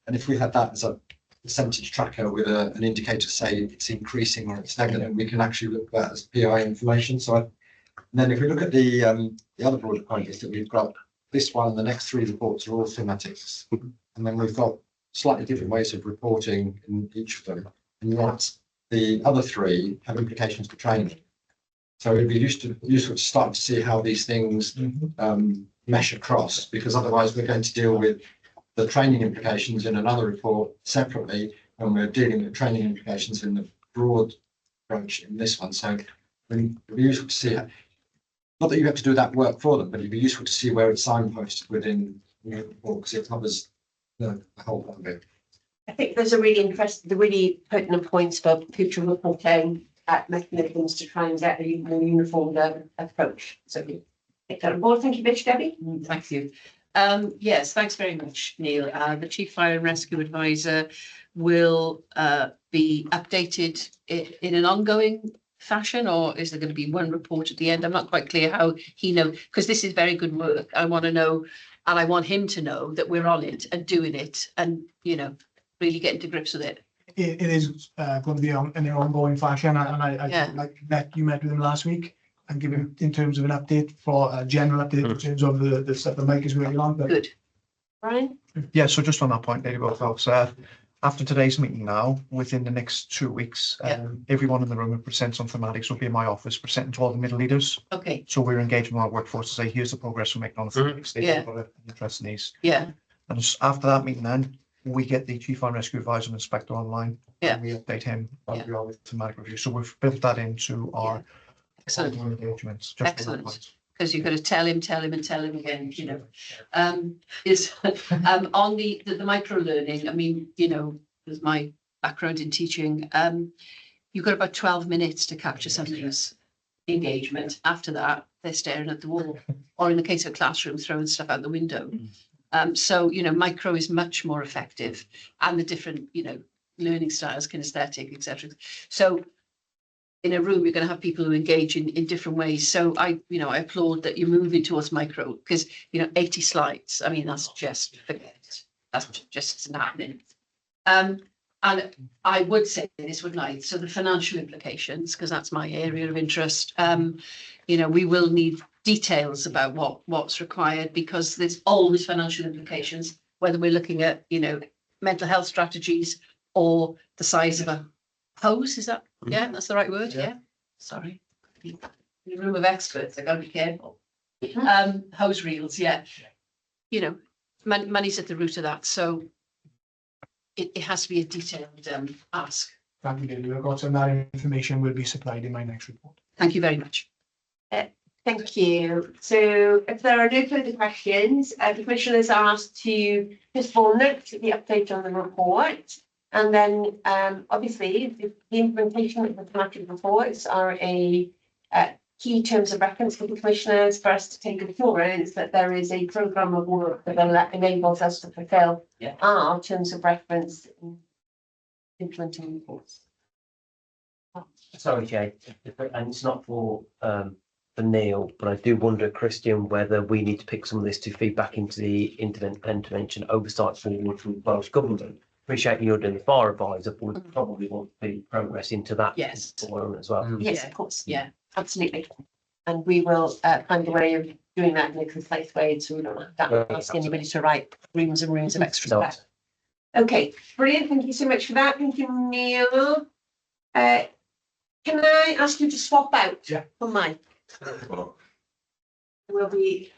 and if we had that as a percentage tracker with an indicator, say it's increasing or it's stagnant, we can actually look at that as PI information. So, and then if we look at the other broader point is that we've got this one and the next 3 reports are all thematics, and then we've got slightly different ways of reporting in each of them, and yet the other 3 have implications for training. So it'd be useful to start to see how these things mesh across, because otherwise we're going to deal with the training implications in another report separately, and we're dealing with training implications in the broad approach in this one. So it'd be useful to see, not that you have to do that work for them, but it'd be useful to see where it's signposted within the report, because it covers the whole of it. I think there's a really pertinent points for future reporting mechanisms to try and get a more uniform approach. So we take that on board. Thank you, Debbie. Thank you. Yes, thanks very much, Neil. The Chief Fire and Rescue Advisor will be updated in an ongoing fashion, or is there going to be one report at the end? I'm not quite clear how he knows, because this is very good work. I want to know, and I want him to know that we're on it and doing it, and, you know, really getting to grips with it. It is going to be in an ongoing fashion, and Yeah. you met with him last week and give him in terms of an update, for a general update in terms of the stuff that Mike is working on. But Good. Brian? Yeah, so just on that point, Lady Boathouse, after today's meeting now, within the next 2 weeks, everyone in the room who presents on thematics will be in my office presenting to all the middle leaders. Okay. So we're engaging with our workforce to say, here's the progress we're making on the thematics. They've Yeah. got an interest in these. Yeah. And after that meeting then, we get the Chief Fire and Rescue Advisor and Inspector online. Yeah. And we update him Yeah. as we are with thematic review. So we've built that into our Excellent. engagements. Just for that Excellent. point. Because you've got to tell him again, you know. Is on the micro learning, I mean, you know, with my background in teaching, you've got about 12 minutes to capture somebody's engagement. After that, they're staring at the wall, or in the case of a classroom, throwing stuff out the window. So, you know, micro is much more effective, and the different, you know, learning styles, kinesthetic, etc. So in a room, you're going to have people who engage in different ways. So I applaud that you're moving towards micro, because, you know, 80 slides, I mean, that's just, forget it. That's just not happening. And I would say this, wouldn't I? So the financial implications, because that's my area of interest, you know, we will need details about what's required, because there's always financial implications, whether we're looking at, you know, mental health strategies or the size of a hose. Is that, yeah, that's the right word? Yeah. Sorry. In a room of experts, I gotta be careful. Hose reels, yeah. You know, money's at the root of that. So it has to be a detailed ask. thank you, Lily. I've got some of that information will be supplied in my next report. Thank you very much. Thank you. So if there are no further questions, the commissioners are asked to just of all note the update on the report. And then obviously the implementation of the thematic reports are a key terms of reference for the commissioners for us to take assurance that there is a programme of work that enables us to fulfil our terms of reference implementing reports. Sorry, Jay, and it's not for Neil, but I do wonder, Christian, whether we need to pick some of this to feed back into the intervention oversight forward from Welsh Government. Appreciate you're doing the fire advisor, but we probably want to see progress into that. Yes. As well. Yes, Yeah. of course. Yeah. Absolutely. And we will find a way of doing that in a concise way, so we don't have to ask anybody to write reams and reams of extra No, stuff. Okay, brilliant. Thank you so much for that. Thank you, Neil. Can I ask you to swap out? Yeah. For Mike? We'll be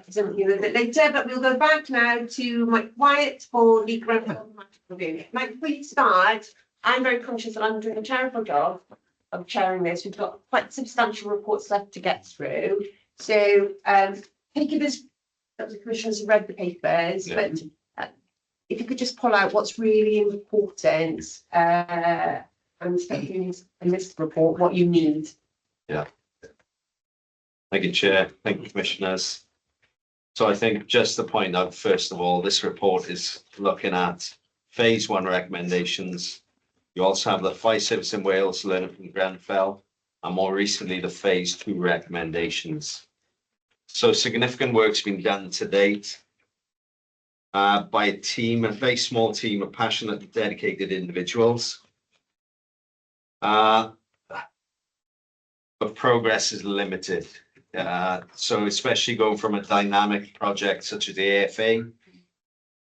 presenting you a little bit later, but we'll go back now to Mike Wyatt for the grant review. Mike, before you start, I'm very conscious that I'm doing a terrible job of chairing this. We've got quite substantial reports left to get through. So take it as the commissioners have read the papers, Yeah. but if you could just pull out what's really important and in this report, what you need. Thank you, Chair. Thank you, Commissioners. So I think just to point out, first of all, this report is looking at phase 1 recommendations. You also have the fire service in Wales, learning from Grenfell, and more recently, the phase 2 recommendations. So significant work's been done to date by a team, a very small team of passionate, dedicated individuals. But progress is limited. So especially going from a dynamic project such as the AFA,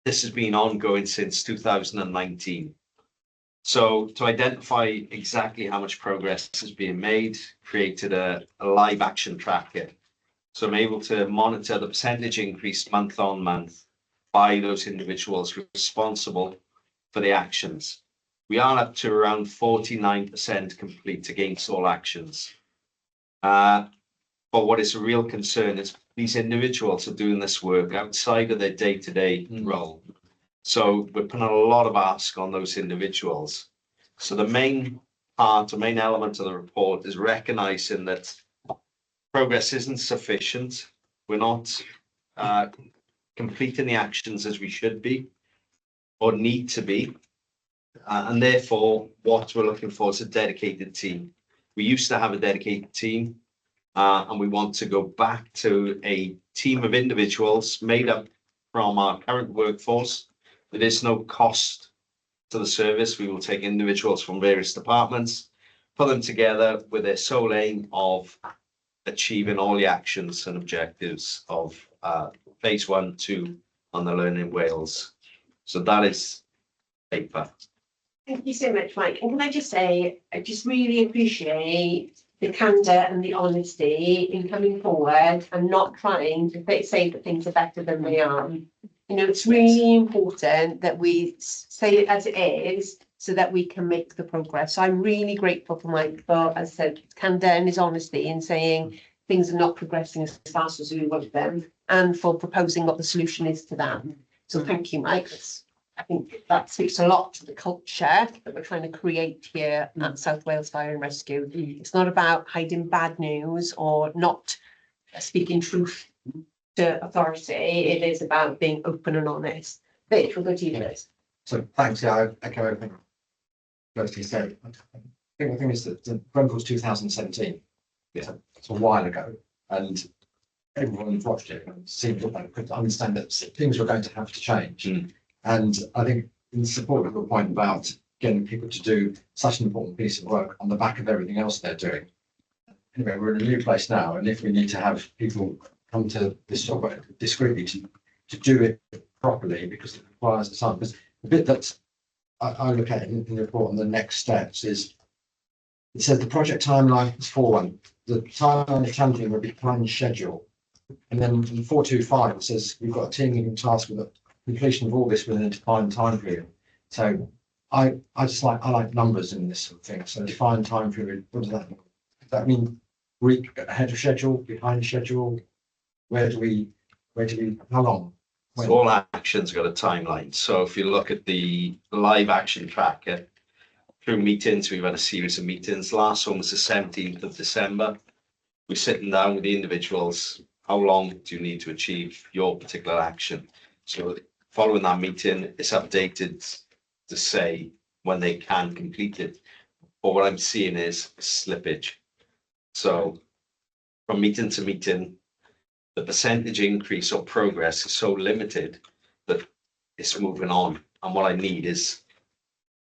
this has been ongoing since 2019. So to identify exactly how much progress is being made, created a live action tracker. So I'm able to monitor the percentage increase month on month by those individuals responsible for the actions. We are up to around 49% complete against all actions. But what is a real concern is these individuals are doing this work outside of their day-to-day role. So we're putting a lot of ask on those individuals. So the main element of the report is recognizing that progress isn't sufficient. We're not completing the actions as we should be or need to be. And therefore, what we're looking for is a dedicated team. We used to have a dedicated team. And we want to go back to a team of individuals made up from our current workforce. There is no cost to the service. We will take individuals from various departments, put them together with their sole aim of achieving all the actions and objectives of phase 1, 2 on the Learning Wales. So that is paper. Thank you so much, Mike. And can I just say, I just really appreciate the candor and the honesty in coming forward and not trying to say that things are better than they are. You know, it's really important that we say it as it is so that we can make the progress. So I'm really grateful for Mike for, as I said, candor and his honesty in saying things are not progressing as fast as we want them, and for proposing what the solution is to that. So thank you, Mike. I think that speaks a lot to the culture that we're trying to create here at South Wales Fire and Rescue. It's not about hiding bad news or not speaking truth to authority. It is about being open and honest. Vic, we'll go to you first. So thanks, yeah, I echo everything Kirsty said. I think the thing is that the Grenfell's 2017, it's a while ago, and everyone who's watched it seemed to understand that things were going to have to change. And I think in support of the point about getting people to do such an important piece of work on the back of everything else they're doing. Anyway, we're in a new place now, and if we need to have people come to this sort of discreetly to do it properly, because it requires the time. Because the bit that I look at in the report on the next steps is, it says the project timeline is 4.1. The timeline is challenging with the planned schedule. And then in 4.2.5, it says we've got a team leading task with a completion of all this within a defined time period. So I like numbers in this sort of thing. So defined time period, what does that mean? Does that mean week ahead of schedule, behind schedule? Where do we, how long? When? So all actions got a timeline. So if you look at the live action tracker, through meetings, we've had a series of meetings. Last one was the 17th of December. We're sitting down with the individuals. How long do you need to achieve your particular action? So following that meeting, it's updated to say when they can complete it. But what I'm seeing is slippage. So from meeting to meeting, the percentage increase or progress is so limited that it's moving on. And what I need is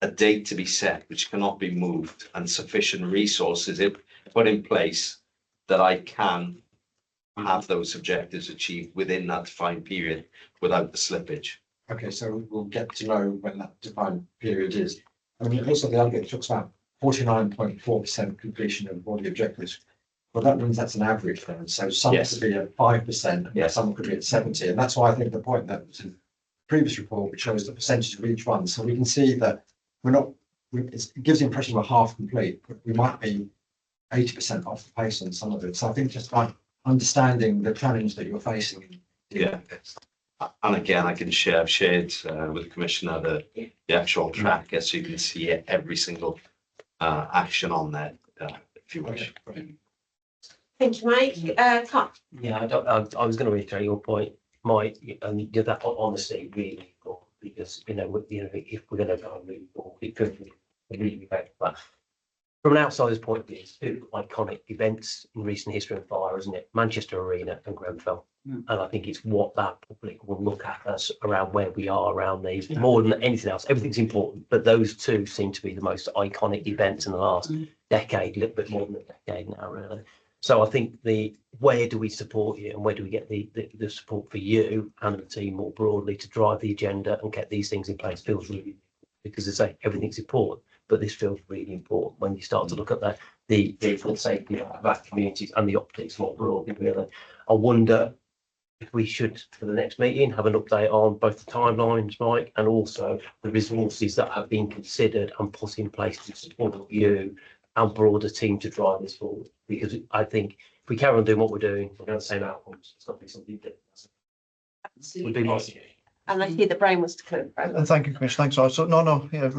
a date to be set, which cannot be moved, and sufficient resources put in place that I can have those objectives achieved within that defined period without the slippage. Okay, so we'll get to know when that defined period is. I mean, also the other bit talks about 49.4% completion of all the objectives. Well, that means that's an average then. So some Yes. could be at 5%, and Yes. some could be at 70. And that's why I think the point that was in the previous report, which shows the percentage of each one. So we can see that we're not, it gives the impression we're half complete, but we might be 80% off the pace on some of it. So I think just like understanding the challenge that you're facing. Yeah. And again, I've shared with the Commissioner the actual tracker, so you can see every single action on there, if you wish. Thank you, Mike. Carl? Yeah, I was going to reiterate your point, Mike, and that honesty really important, because if we're going to go and move forward, it could be really bad. But from an outsider's point of view, it's two iconic events in recent history of fire, isn't it? Manchester Arena and Grenfell. And I think it's what that public will look at us around where we are around these more than anything else. Everything's important, but those two seem to be the most iconic events in the last decade, a little bit more than a decade now, really. So I think where do we support you and where do we get the support for you and the team more broadly to drive the agenda and get these things in place feels really, because as I say, everything's important, but this feels really important when you start to look at the safety of our communities and the optics more broadly, really. I wonder if we should, for the next meeting, have an update on both the timelines, Mike, and also the resources that have been considered and put in place to support you and broader team to drive this forward. Because I think if we carry on doing what we're doing, we're going to the same outcomes. It's got to be something different. Would be my suggestion. And I see that Brian wants to close. And thank you, Commissioner. Thanks. So no, yeah,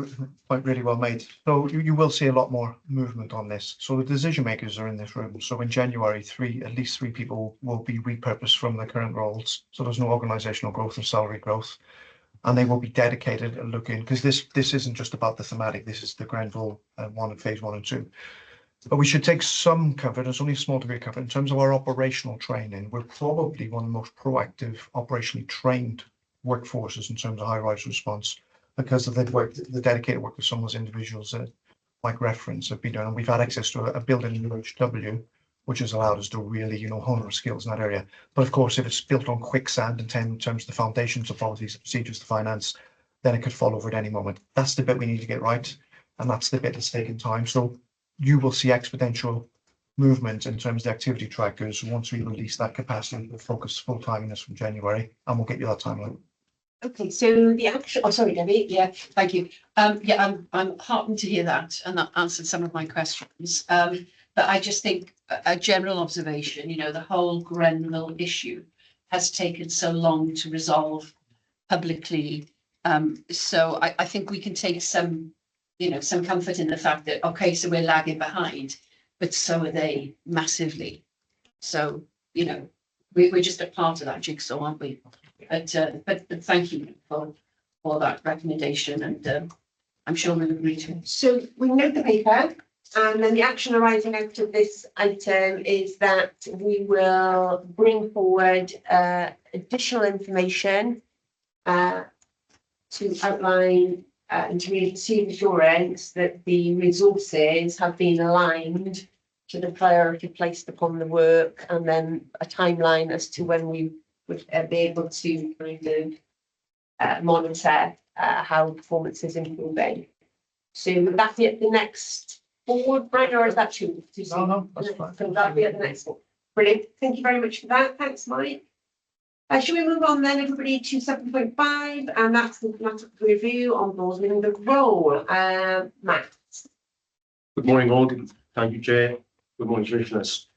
point really well made. So you will see a lot more movement on this. So the decision makers are in this room. So in January, at least three people will be repurposed from their current roles. So there's no organisational growth or salary growth, and they will be dedicated and looking, because this isn't just about the thematic. This is the Grenfell one and phase 1 and 2. But we should take some comfort. There's only a small degree of comfort in terms of our operational training. We're probably one of the most proactive, operationally trained workforces in terms of high-rise response, because of the dedicated work that some of those individuals that Mike reference have been doing. And we've had access to a building in UHW, which has allowed us to really, hone our skills in that area. But of course, if it's built on quicksand in terms of the foundations of policies, the procedures, the finance, then it could fall over at any moment. That's the bit we need to get right. And that's the bit that's taking time. So you will see exponential movement in terms of the activity trackers once we release that capacity to focus full time in this from January, and we'll get you that timeline. Okay, so the action, oh, sorry, Debbie. Yeah, thank you. I'm heartened to hear that, and that answered some of my questions. But I just think a general observation, the whole Grenfell issue has taken so long to resolve publicly. So I think we can take some comfort in the fact that, okay, so we're lagging behind, but so are they massively. So, we're just a part of that jigsaw, aren't we? But thank you for that recommendation, and I'm sure we'll agree to it. So we note the paper, and then the action arising out of this item is that we will bring forward additional information to outline and to really receive assurance that the resources have been aligned to the priority placed upon the work, and then a timeline as to when we would be able to kind of monitor how performance is improving. So would that be at the next board, Brian, or is that too soon? No, that's fine. So that'll be at the next one. Brilliant. Thank you very much for that. Thanks, Mike. Should we move on then, everybody, to 7.5, and that's the thematic review on broadening the role. Matt. Good morning, all. Thank you, Chair. Good morning, Commissioners.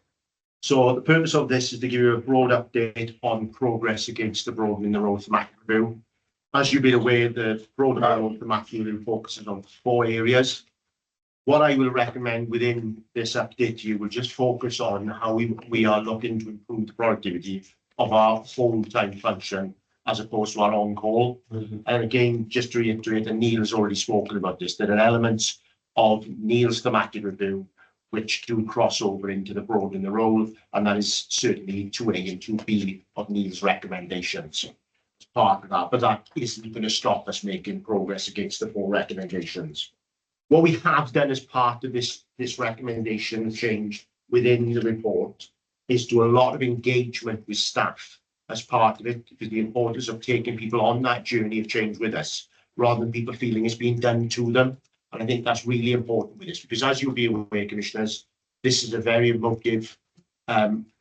So the purpose of this is to give you a broad update on progress against the broadening the role thematic review. As you've been aware, the broadening the role thematic review focuses on 4 areas. What I will recommend within this update, you will just focus on how we are looking to improve the productivity of our full-time function as opposed to our on call. And again, just to reiterate, and Neil has already spoken about this, there are elements of Neil's thematic review which do cross over into the broadening the role, and that is certainly 2A and 2B of Neil's recommendations as part of that. But that isn't going to stop us making progress against the 4 recommendations. What we have done as part of this recommendation change within the report is do a lot of engagement with staff as part of it, because the importance of taking people on that journey of change with us, rather than people feeling it's being done to them. And I think that's really important with this, because as you'll be aware, commissioners, this is a very emotive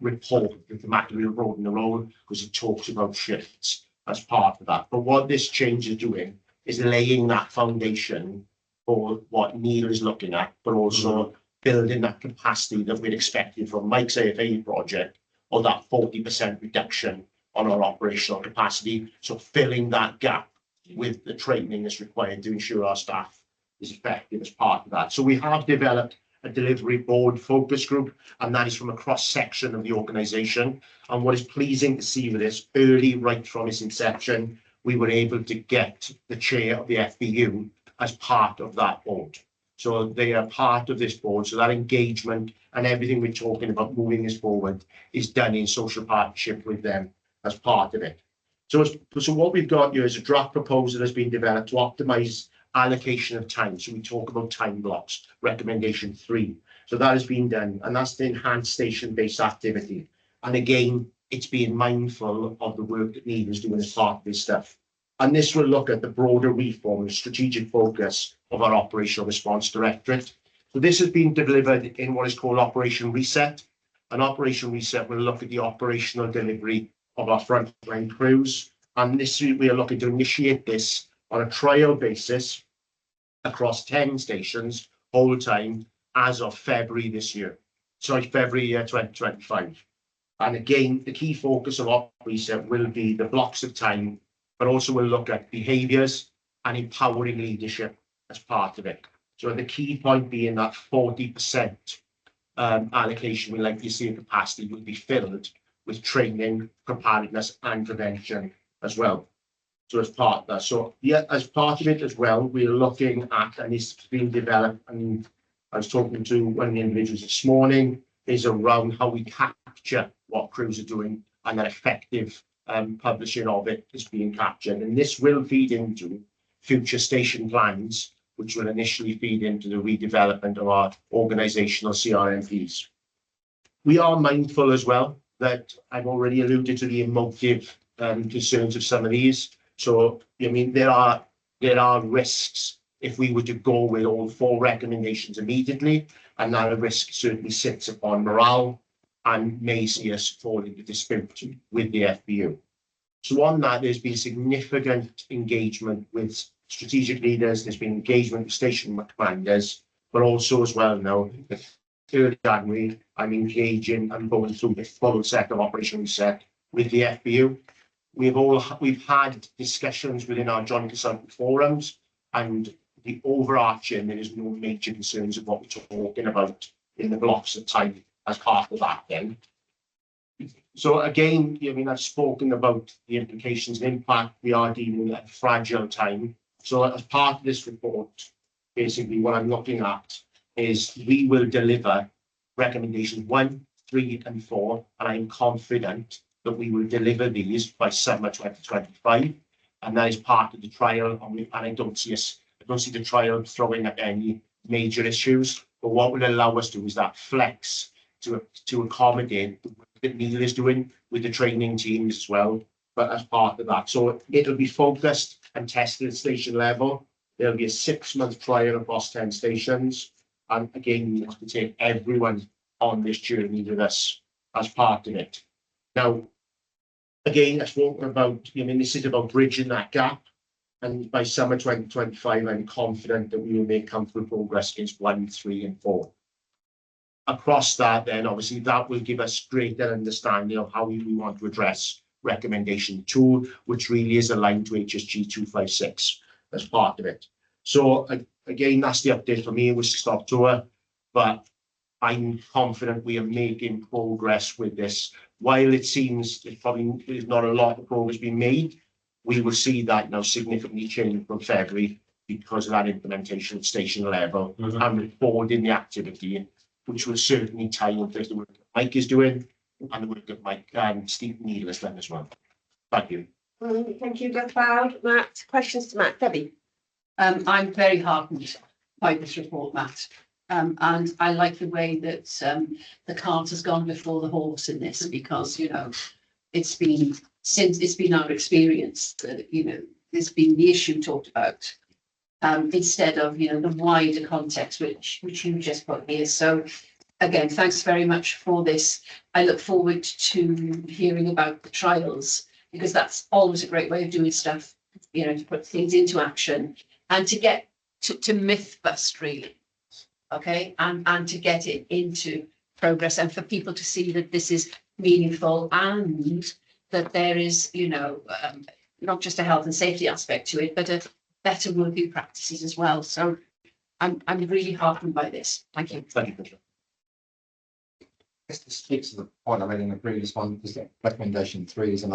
report, the thematic broaden the role, because it talks about shifts as part of that. But what this change is doing is laying that foundation for what Neil is looking at, but also building that capacity that we're expecting from Mike's AFA project, or that 40% reduction on our operational capacity. So filling that gap with the training that's required to ensure our staff is effective as part of that. So we have developed a delivery board focus group, and that is from a cross section of the organisation. And what is pleasing to see with this, early, right from its inception, we were able to get the chair of the FBU as part of that board. So they are part of this board. So that engagement and everything we're talking about moving this forward is done in social partnership with them as part of it. So what we've got here is a draft proposal that's been developed to optimise allocation of time. So we talk about time blocks, recommendation 3. So that has been done, and that's the enhanced station-based activity. And again, it's being mindful of the work that Neil is doing as part of this stuff. And this will look at the broader reform and strategic focus of our Operational Response Directorate. So this has been delivered in what is called Operation Reset. An Operation Reset will look at the operational delivery of our frontline crews. And this, we are looking to initiate this on a trial basis across 10 stations, whole time, as of February this year. Sorry, February 2025. And again, the key focus of Op Reset will be the blocks of time, but also we'll look at behaviours and empowering leadership as part of it. So the key point being that 40% allocation we like to see in capacity will be filled with training, preparedness and prevention as well. So as part of that, so yeah, as part of it as well, we're looking at, and it's being developed, and I was talking to one of the individuals this morning, is around how we capture what crews are doing, and that effective publishing of it is being captured. And this will feed into future station plans, which will initially feed into the redevelopment of our organisational CRMPs. We are mindful as well that I've already alluded to the emotive concerns of some of these. So, I mean, there are risks if we were to go with all 4 recommendations immediately, and that risk certainly sits upon morale and may see us fall into dispute with the FBU. So on that, there's been significant engagement with strategic leaders, there's been engagement with station commanders, but also as well now, early January, I'm engaging and going through the full set of Operation Reset with the FBU. We've had discussions within our joint consultant forums, and the overarching, there is no major concerns of what we're talking about in the blocks of time as part of that then. So again, I mean, I've spoken about the implications and impact. We are dealing with a fragile time. So as part of this report, basically what I'm looking at is we will deliver recommendations 1, 3 and 4, and I'm confident that we will deliver these by summer 2025. And that is part of the trial, and I don't see the trial throwing up any major issues. But what will allow us to do is that flex to accommodate the work that Neil is doing with the training teams as well, but as part of that. So it'll be focused and tested at station level. There'll be a 6-month trial across 10 stations. And again, we have to take everyone on this journey with us as part of it. Now, again, I've spoken about, I mean, this is about bridging that gap. And by summer 2025, I'm confident that we will make comfortable progress against 1, 3 and 4. Across that, then obviously that will give us greater understanding of how we want to address recommendation 2, which really is aligned to HSG 256 as part of it. So again, that's the update for me. It was stop tour, but I'm confident we are making progress with this. While it seems there's probably not a lot of progress being made, We will see that now significantly change from February because of that implementation at station level and recording the activity, which will certainly tie into the work that Mike is doing and the work that Mike and Steve Neal has done as well. Thank you. Thank you, Glenn. Matt, questions to Matt, Debbie? I'm very heartened by this report, Matt. And I like the way that the cart has gone before the horse in this, because, you know, it's been our experience that, you know, there's been the issue talked about, instead of, you know, the wider context which you just put here. So again, thanks very much for this. I look forward to hearing about the trials, because that's always a great way of doing stuff, you know, to put things into action and to get to myth bust, really. Okay, and to get it into progress, and for people to see that this is meaningful and that there is, you know, not just a health and safety aspect to it, but a better working practices as well. So I'm really heartened by this. Thank you. Thank you, Commissioner. This speaks to the point I made in the previous one, because recommendation 3 is an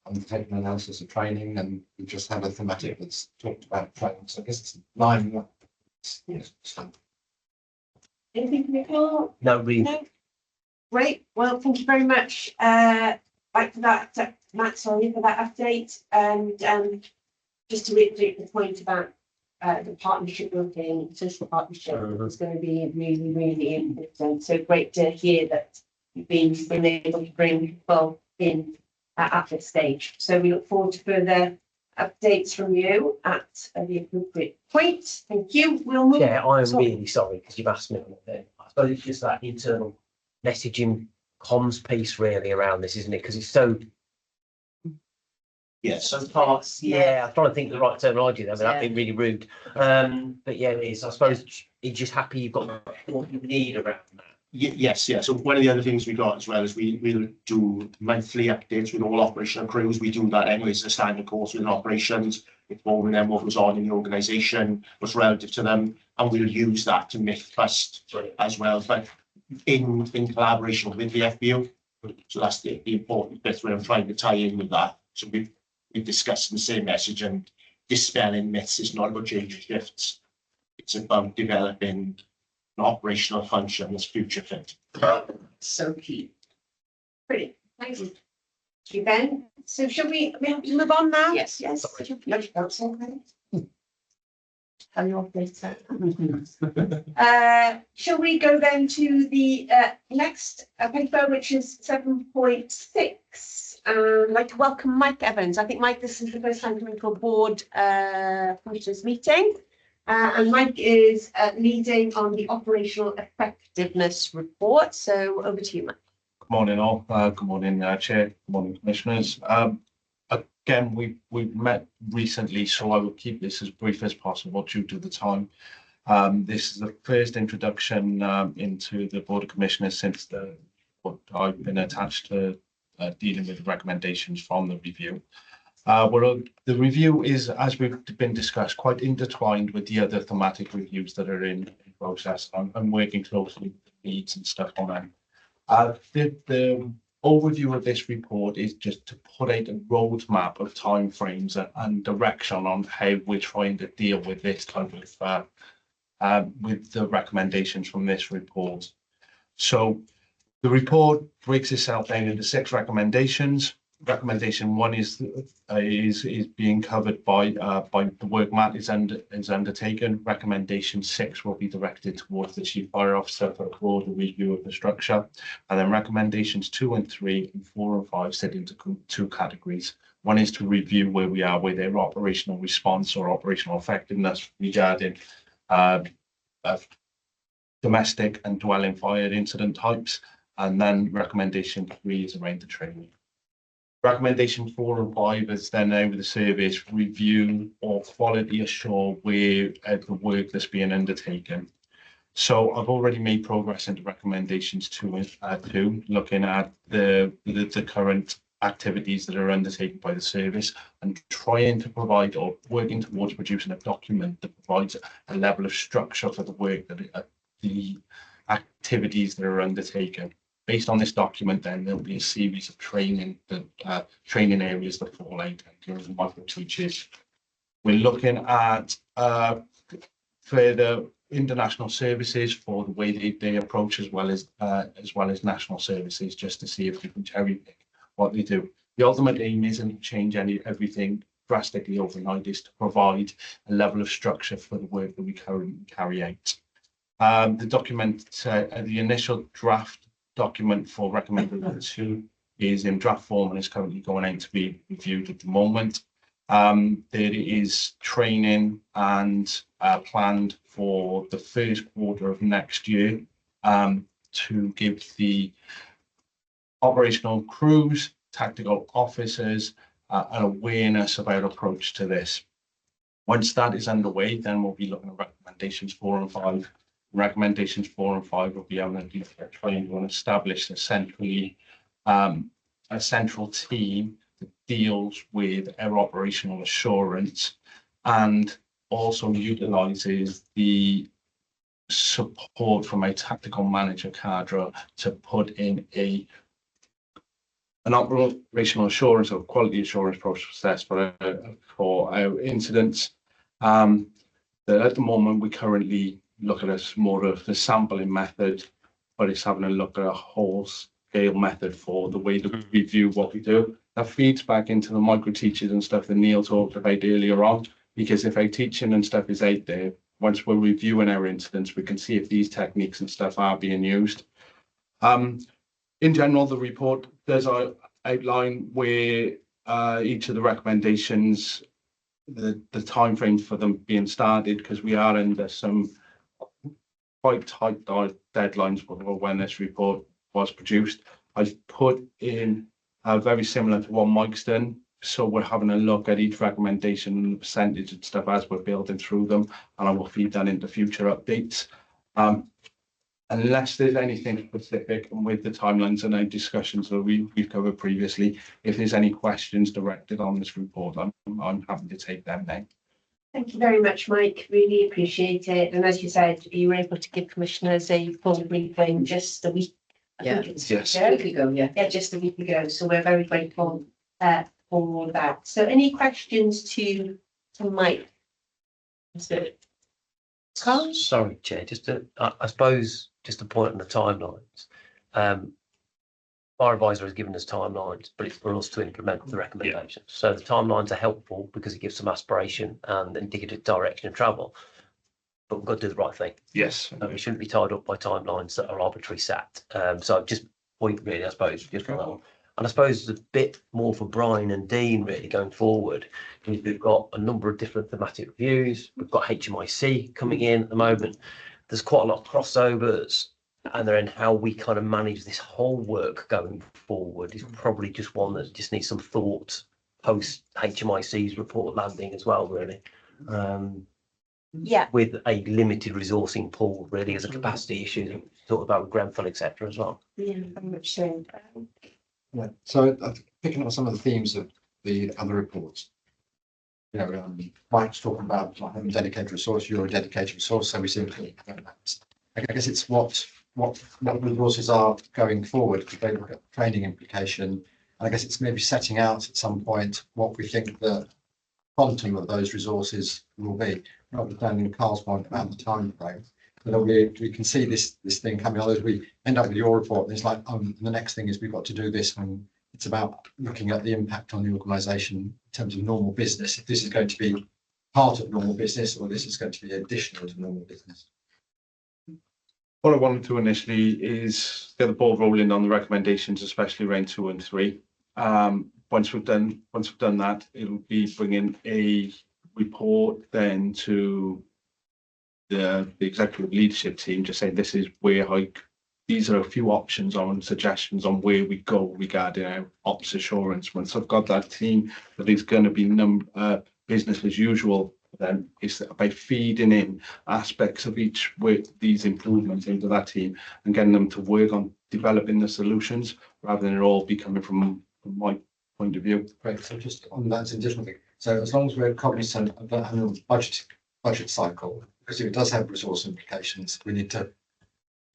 undertaking analysis of training, and we just had a thematic that's talked about training. So I guess it's line. Yes. Anything from Nicole? No, really. No? Great, well, thank you very much, Mike, for that, Matt, sorry, for that update, and just to reiterate the point about the partnership working, social partnership is going to be really, really important. So great to hear that you've been able to bring people in at this stage. So we look forward to further updates from you at the appropriate point. Thank you. We'll move. Yeah, I'm really sorry because you've asked me on it. I suppose it's just that internal messaging comms piece really around this, isn't it? Because it's so. Yes. Some parts, yeah, I'm trying to think of the right terminology there, but that'd be really rude. But yeah, it is. I suppose you're just happy you've got what you need around that. Yes, yeah. So one of the other things we got as well is we'll do monthly updates with all operational crews. We do that anyways, as a standard course within operations, informing them what was on in the organisation, what's relative to them, and we'll use that to myth bust as well, but in collaboration with the FBO. So that's the important bit where I'm trying to tie in with that. So we're discussing the same message, and dispelling myths is not about changing shifts. It's about developing an operational function that's future fit. So key. Brilliant. Thank you. Thank you, Ben. So shall we have to move on now? Yes. Yes. That's okay. Tell you off later. Shall we go then to the next paper, which is 7.6? I'd like to welcome Mike Evans. I think, Mike, this is the first time coming to a board commissioners meeting. And Mike is leading on the operational effectiveness report. So over to you, Mike. Good morning, all. Good morning, Chair. Good morning, Commissioners. Again, we've met recently, so I will keep this as brief as possible due to the time. This is the first introduction into the Board of Commissioners since I've been attached to dealing with recommendations from the review. Well, the review is, as we've been discussed, quite intertwined with the other thematic reviews that are in process. I'm working closely with the leads and stuff on them. The overview of this report is just to put out a roadmap of timeframes and direction on how we're trying to deal with this type of with the recommendations from this report. So the report breaks itself down into 6 recommendations. Recommendation 1 is being covered by the work Matt is undertaken. Recommendation 6 will be directed towards the Chief Fire Officer for a broader review of the structure, and then recommendations 2 and 3 and 4 and 5 sit into 2 categories. One is to review where we are with their operational response or operational effectiveness regarding domestic and dwelling fire incident types, and then recommendation 3 is around the training. Recommendation 4 and 5 is then over the service review or quality assure where the work that's being undertaken. So I've already made progress into recommendations 2 and 2, looking at the current activities that are undertaken by the service and trying to provide or working towards producing a document that provides a level of structure for the work that the activities that are undertaken. based on this document, then there'll be a series of training areas that fall out during the micro teachers. We're looking at further international services for the way they approach, as well as national services, just to see if we can cherry pick what they do. The ultimate aim isn't to change everything drastically overnight, is to provide a level of structure for the work that we currently carry out. The document, the initial draft document for recommendation 2 is in draft form and is currently going out to be reviewed at the moment. There is training and planned for the first quarter of next year to give the operational crews, tactical officers, an awareness of our approach to this. Once that is underway, then we'll be looking at recommendations 4 and 5. Recommendations 4 and 5 will be able to train and establish a central team that deals with our operational assurance and also utilises the support from a tactical manager cadre to put in an operational assurance or quality assurance process for our incidents. That at the moment we currently look at as more of the sampling method, but it's having a look at a whole scale method for the way that we view what we do. That feeds back into the micro teachers and stuff that Neil talked about earlier on, because if our teaching and stuff is out there, once we're reviewing our incidents, we can see if these techniques and stuff are being used. In general, the report does outline where each of the recommendations, the timeframes for them being started, because we are under some quite tight deadlines for when this report was produced. I've put in very similar to what Mike's done. So we're having a look at each recommendation and the percentage and stuff as we're building through them, and I will feed that into future updates. Unless there's anything specific, and with the timelines and our discussions that we've covered previously, if there's any questions directed on this report, I'm happy to take them now. Thank you very much, Mike. Really appreciate it. And as you said, you were able to give commissioners a full briefing just a week. Yeah. Just A week ago, yeah. Yeah, just a week ago. So we're very grateful for that. So any questions to Mike? Carl? Sorry, Chair, I suppose just a point on the timelines. Our advisor has given us timelines, but it's for us to implement the recommendations. So the timelines are helpful because it gives some aspiration and indicative direction of travel. But we've got to do the right thing. Yes. We shouldn't be tied up by timelines that are arbitrarily set. So just point really, I suppose, just on that one. And I suppose the bit more for Brian and Dean really going forward is we've got a number of different thematic reviews. We've got HMIC coming in at the moment. There's quite a lot of crossovers, and then how we kind of manage this whole work going forward is probably just one that just needs some thought post HMIC's report landing as well, really. Yeah. With a limited resourcing pool, really, as a capacity issue, talked about with Grenfell, etc. as well. Yeah, very much so. Yeah, so picking up some of the themes of the other reports. You know, Mike's talking about like, having dedicated resource, you're a dedicated resource, so we seem to I guess it's what resources are going forward, because they look at training implication. And I guess it's maybe setting out at some point what we think the quantum of those resources will be, notwithstanding Carl's point about the time frame. But we can see this thing coming. Otherwise, we end up with your report, and it's like, the next thing is we've got to do this, and it's about looking at the impact on the organisation in terms of normal business. If this is going to be part of normal business, or this is going to be additional to normal business. What I wanted to initially is get the ball rolling on the recommendations, especially around 2 and 3. Once we've done that, it'll be bringing a report then to the executive leadership team, just saying this is where these are a few options on suggestions on where we go regarding our ops assurance. Once I've got that team that is going to be business as usual, then it's about feeding in aspects of each with these improvements into that team and getting them to work on developing the solutions rather than it all be coming from my point of view. Great. So just on that additional thing. So as long as we're cognizant of the annual budget cycle, because if it does have resource implications, we need to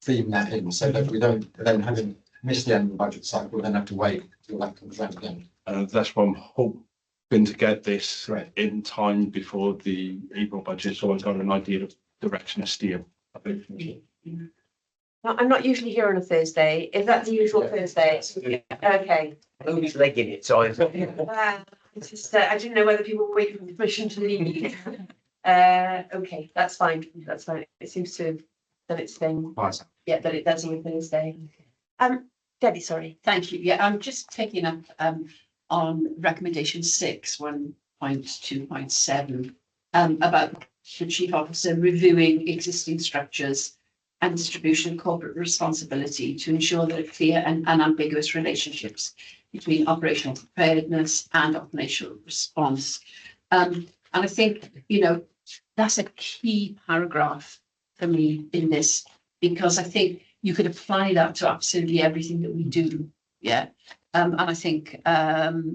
theme that in so that we don't then have miss the end of the budget cycle, we'll then have to wait till that comes round again. That's what I'm hoping to get this Right. in time before the April budget, so I've got an idea of direction of steer. No, I'm not usually here on a Thursday. Is that the usual Thursday? Okay. Nobody's legging it, so I. It's just, I didn't know whether people were waiting for permission to leave. Okay, that's fine. That's fine. It seems to have done its thing. Yeah, that it does on a Thursday. Debbie, sorry. Thank you. Yeah, I'm just picking up on recommendation 6, 1.2.7, about the chief officer reviewing existing structures and distribution of corporate responsibility to ensure that a clear and unambiguous relationships between operational preparedness and operational response. And I think, that's a key paragraph for me in this, because I think you could apply that to absolutely everything that we do. Yeah. And I think, I'll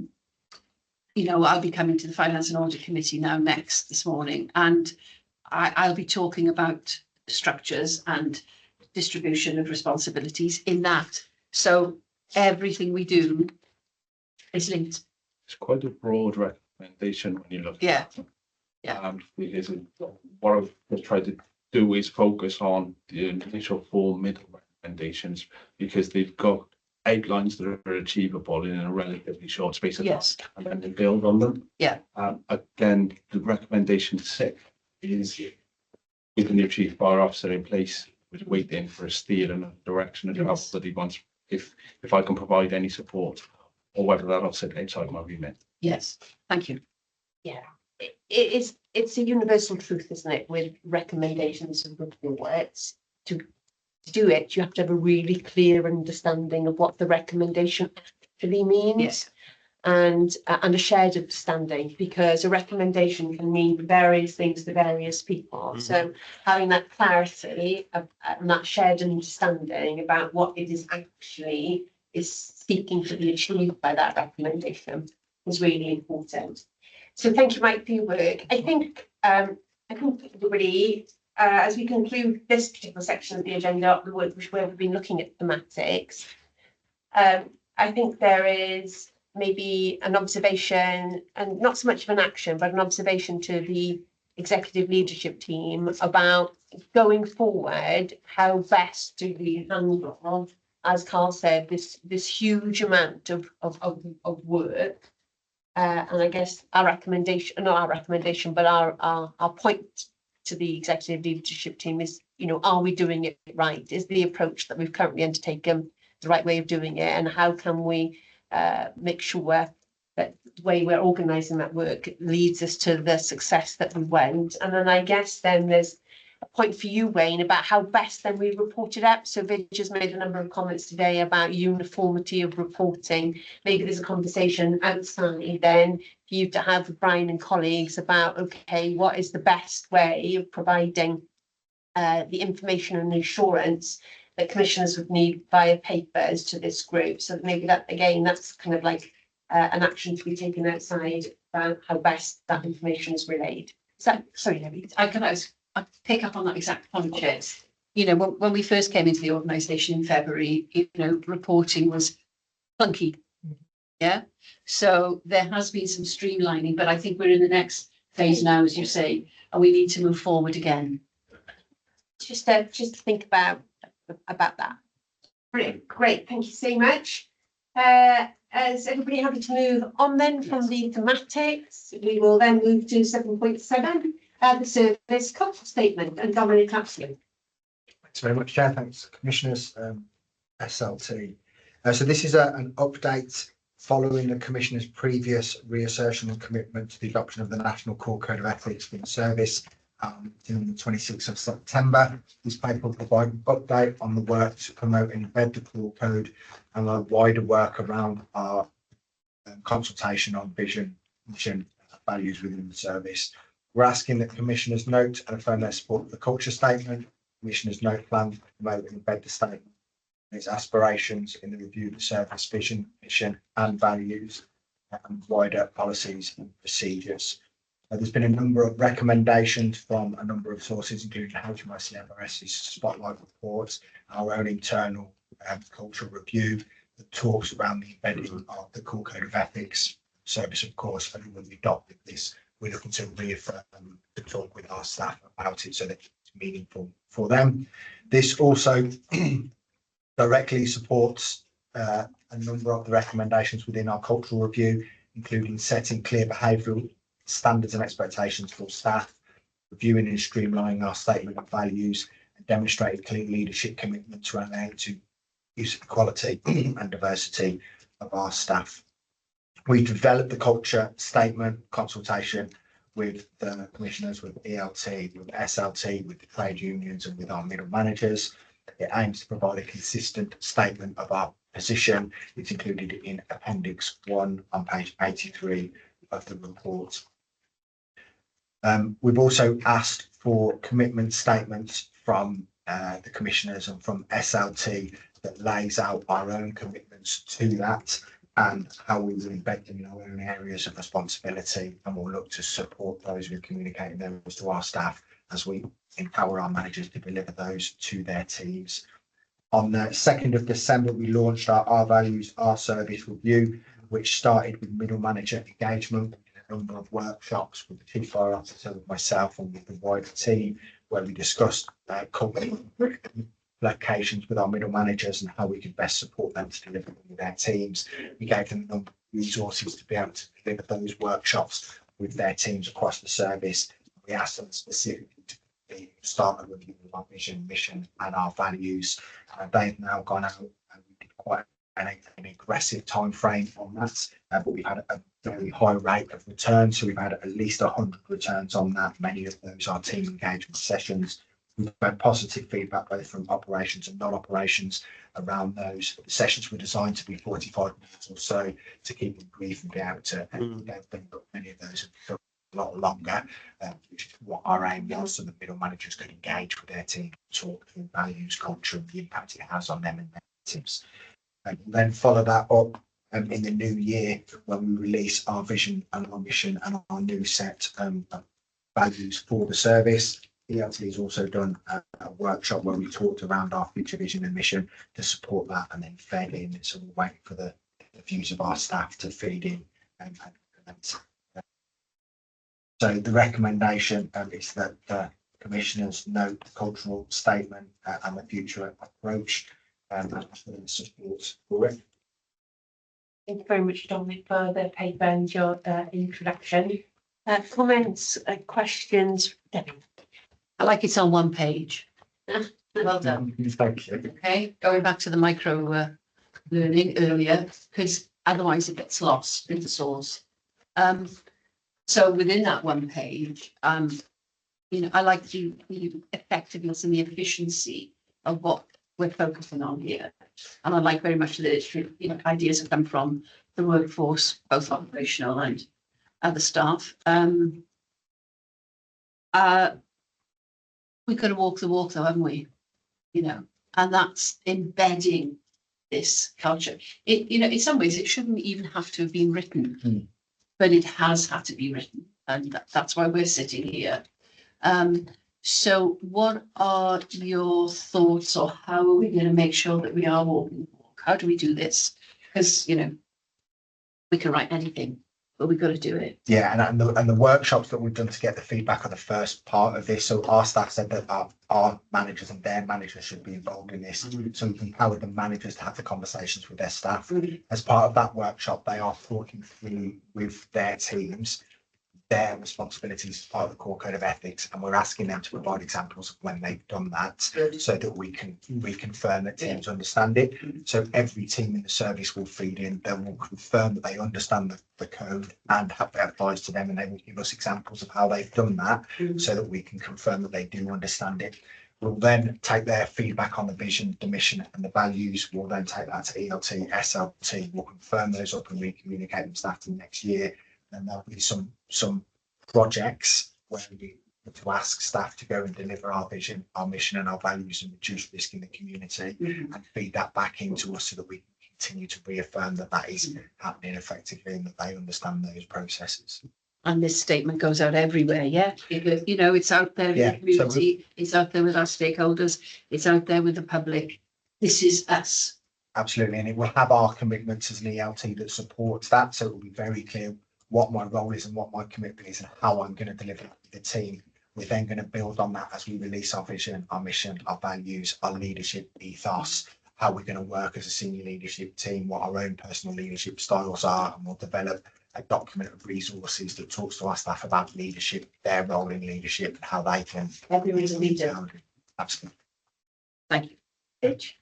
be coming to the Finance and Audit Committee now this morning, and I'll be talking about structures and distribution of responsibilities in that. So everything we do is linked. It's quite a broad recommendation when you look. Yeah. Because what I've just tried to do is focus on the initial 4 middle recommendations, because they've got outlines that are achievable in a relatively short space of time, Yes. and then they build on them. Yeah. Again, the recommendation 6 is with the new chief fire officer in place, with waiting for a steer and a direction of travel that he wants, if I can provide any support, or whether that'll sit outside my remit. Yes. Thank you. Yeah, it's a universal truth, isn't it, with recommendations and reports. To do it, you have to have a really clear understanding of what the recommendation actually means. Yes. And a shared understanding, because a recommendation can mean various things to various people. So having that clarity and that shared understanding about what it is actually is seeking to be achieved by that recommendation is really important. So thank you, Mike, for your work. I think everybody, as we conclude this particular section of the agenda of the work where we've been looking at thematics, I think there is maybe an observation, and not so much of an action, but an observation to the executive leadership team about going forward, how best do we handle, as Carl said, this huge amount of work. And I guess our recommendation, not our recommendation, but our point to the executive leadership team is, are we doing it right? Is the approach that we've currently undertaken the right way of doing it? And how can we make sure that the way we're organising that work leads us to the success that we want? And then I guess then there's a point for you, Wayne, about how best then we report it up. So Vij has made a number of comments today about uniformity of reporting. Maybe there's a conversation outside then for you to have with Brian and colleagues about, okay, what is the best way of providing the information and assurance that commissioners would need via papers to this group? So maybe that, again, that's kind of like an action to be taken outside about how best that information is relayed. So, sorry, Debbie. I pick up on that exact point, Chair. When we first came into the organisation in February, reporting was clunky. Yeah. So there has been some streamlining, but I think we're in the next phase now, as you say, and we need to move forward again. Just to think about that. Brilliant, great, thank you so much. Is everybody happy to move on then from the thematics? We will then move to 7.7, the service cost statement, and Dominic Clapsley. Thanks very much, Chair. Thanks, Commissioners. SLT. So this is an update following the Commissioner's previous reassertion and commitment to the adoption of the National Core Code of Ethics for the service on the 26th of September. This paper will provide an update on the work to promote and embed the core code and a wider work around our consultation on vision, mission, values within the service. We're asking that Commissioners note and affirm their support for the culture statement. Commissioners note plan to promote and embed the statement and its aspirations in the review of the service vision, mission and values and wider policies and procedures. There's been a number of recommendations from a number of sources, including HMRC, FRS's Spotlight reports, our own internal cultural review that talks around the embedding of the core code of ethics service, of course. And when we adopted this, we're looking to reaffirm to talk with our staff about it so that it's meaningful for them. This also directly supports a number of the recommendations within our cultural review, including setting clear behavioural standards and expectations for staff, reviewing and streamlining our statement of values, and demonstrating clear leadership commitment to our aim to use equality and diversity of our staff. We developed the culture statement consultation with the commissioners, with ELT, with SLT, with the trade unions, and with our middle managers. It aims to provide a consistent statement of our position. It's included in Appendix 1 on page 83 of the report. We've also asked for commitment statements from the commissioners and from SLT that lays out our own commitments to that and how we will embed them in our own areas of responsibility, and we'll look to support those with communicating those to our staff as we empower our managers to deliver those to their teams. On the 2nd of December, we launched our Values, Our Service review, which started with middle manager engagement, a number of workshops with the Chief Fire Officer, with myself and with the wider team, where we discussed locations with our middle managers and how we could best support them to deliver them with their teams. We gave them a number of resources to be able to deliver those workshops with their teams across the service. We asked them specifically to start a review of our vision, mission, and our values. They've now gone out and we did quite an aggressive time frame on that, but we've had a very high rate of return. So we've had at least 100 returns on that. Many of those are team engagement sessions. We've had positive feedback both from operations and non-operations around those. The sessions were designed to be 45 minutes or so to keep them brief and be able to many of those have a lot longer, which is what our aim was, so the middle managers could engage with their team, talk through values, culture, and the impact it has on them and their teams. And then follow that up in the new year when we release our vision and our mission and our new set of values for the service. ELT has also done a workshop where we talked around our future vision and mission to support that, and then fed in. So we're waiting for the views of our staff to feed in and implement. So the recommendation is that the commissioners note the cultural statement and the future approach and support for it. Thank you very much, Dominic, for the paper and your introduction. Comments, questions, Debbie? I like it's on one page. Well done. Thank you. Okay, going back to the micro learning earlier, because otherwise it gets lost in the source. So within that one page, you know, I like the effectiveness and the efficiency of what we're focusing on here. And I like very much that, you know, ideas have come from the workforce, both operational and other staff. We've got to walk the walk though, haven't we? You know, and that's embedding this culture. It, you know, in some ways it shouldn't even have to have been written, but it has had to be written. And that's why we're sitting here. So what are your thoughts, or how are we going to make sure that we are walking the walk? How do we do this? Because, you know, we can write anything, but we've got to do it. Yeah, and the workshops that we've done to get the feedback on the first part of this. So our staff said that our managers and their managers should be involved in this. So we've empowered the managers to have the conversations with their staff. As part of that workshop, they are talking through with their teams their responsibilities as part of the core code of ethics, and we're asking them to provide examples of when they've done that, so that we can reconfirm that teams understand it. So every team in the service will feed in, they will confirm that they understand the code and have that applies to them, and they will give us examples of how they've done that, so that we can confirm that they do understand it. We'll then take their feedback on the vision, the mission, and the values. We'll then take that to ELT, SLT. We'll confirm those up and re-communicate them starting next year. And there'll be some projects where we need to ask staff to go and deliver our vision, our mission, and our values, and reduce risk in the community, and feed that back into us so that we can continue to reaffirm that that is happening effectively and that they understand those processes. And this statement goes out everywhere, yeah. You know, it's out there in the community, it's out there with our stakeholders, it's out there with the public. This is us. Absolutely, and it will have our commitments as an ELT that supports that, so it will be very clear what my role is and what my commitment is and how I'm going to deliver it with the team. We're then going to build on that as we release our vision, our mission, our values, our leadership ethos, how we're going to work as a senior leadership team, what our own personal leadership styles are, and we'll develop a document of resources that talks to our staff about leadership, their role in leadership, and how they can. Everyone's a leader. Absolutely. Thank you. Rich?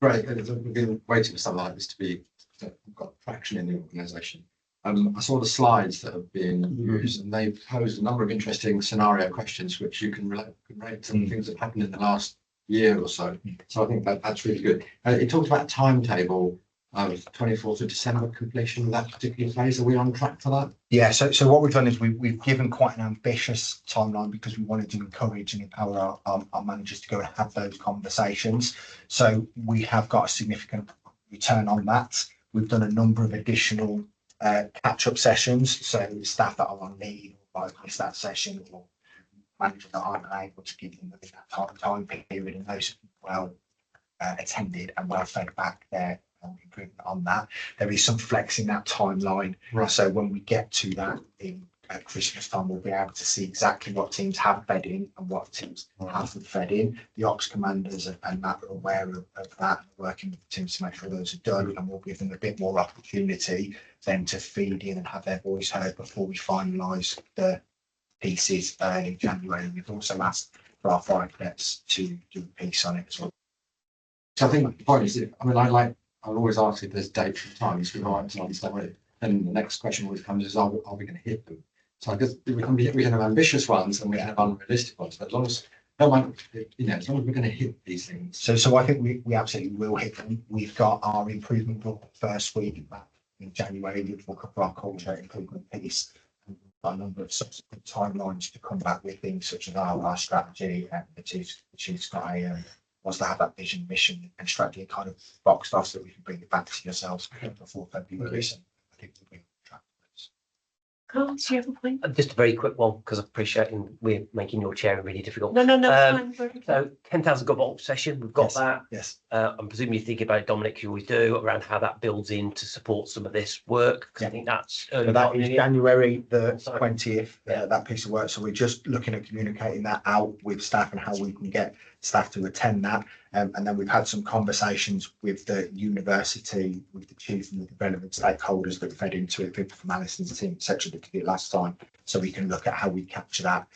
Great, we've been waiting for something like this to be, we've got traction in the organisation. I saw the slides that have been used and they've posed a number of interesting scenario questions which you can relate to the things that happened in the last year or so. So I think that's really good. It talks about a timetable of 24th of December completion of that particular phase. Are we on track for that? Yeah, so what we've done is we've given quite an ambitious timeline because we wanted to encourage and empower our managers to go and have those conversations. So we have got a significant return on that. We've done a number of additional catch-up sessions. So staff that are on leave or missed that session, or managers that aren't able to give them within that time period, and those have been well attended and well fed back there. Improvement on that. There is some flex in that timeline. Right. So when we get to that in Christmas time, we'll be able to see exactly what teams have fed in and what teams haven't fed in. The ops commanders and Matt are aware of that, working with the teams to make sure those are done, and we'll give them a bit more opportunity then to feed in and have their voice heard before we finalise the pieces in January. We've also asked for our fire cadets to do a piece on it as well. So I think the point is, I'll always ask if there's dates and times we might understand it. And the next question always comes is, are we going to hit them? So I guess we can have ambitious ones and we can have unrealistic ones, but as long as no one, as long as we're going to hit these things. So I think we absolutely will hit them. We've got our improvement book first week back in January, which will cover our culture improvement piece. And we've got a number of subsequent timelines to come back with things such as our strategy, which is got a wants to have that vision, mission, and strategy kind of boxed off so that we can bring it back to yourselves before February. So I think we'll be on track for this. Carl, do you have a point? Just a very quick one, because I appreciate we're making your chair really difficult. No, Um, fine. So 10,000 Gob session, we've got Yes. that. Yes. I'm presuming you think about it, Dominic, you always do, around how that builds in to support some of this work, because I think that's So early that part of is the year. January the Sorry. 20th, that piece of work. So we're just looking at communicating that out with staff and how we can get staff to attend that. And then we've had some conversations with the university, with the chief and the relevant stakeholders that fed into it, people from Alison's team, etc., that did it last time. So we can look at how we capture that.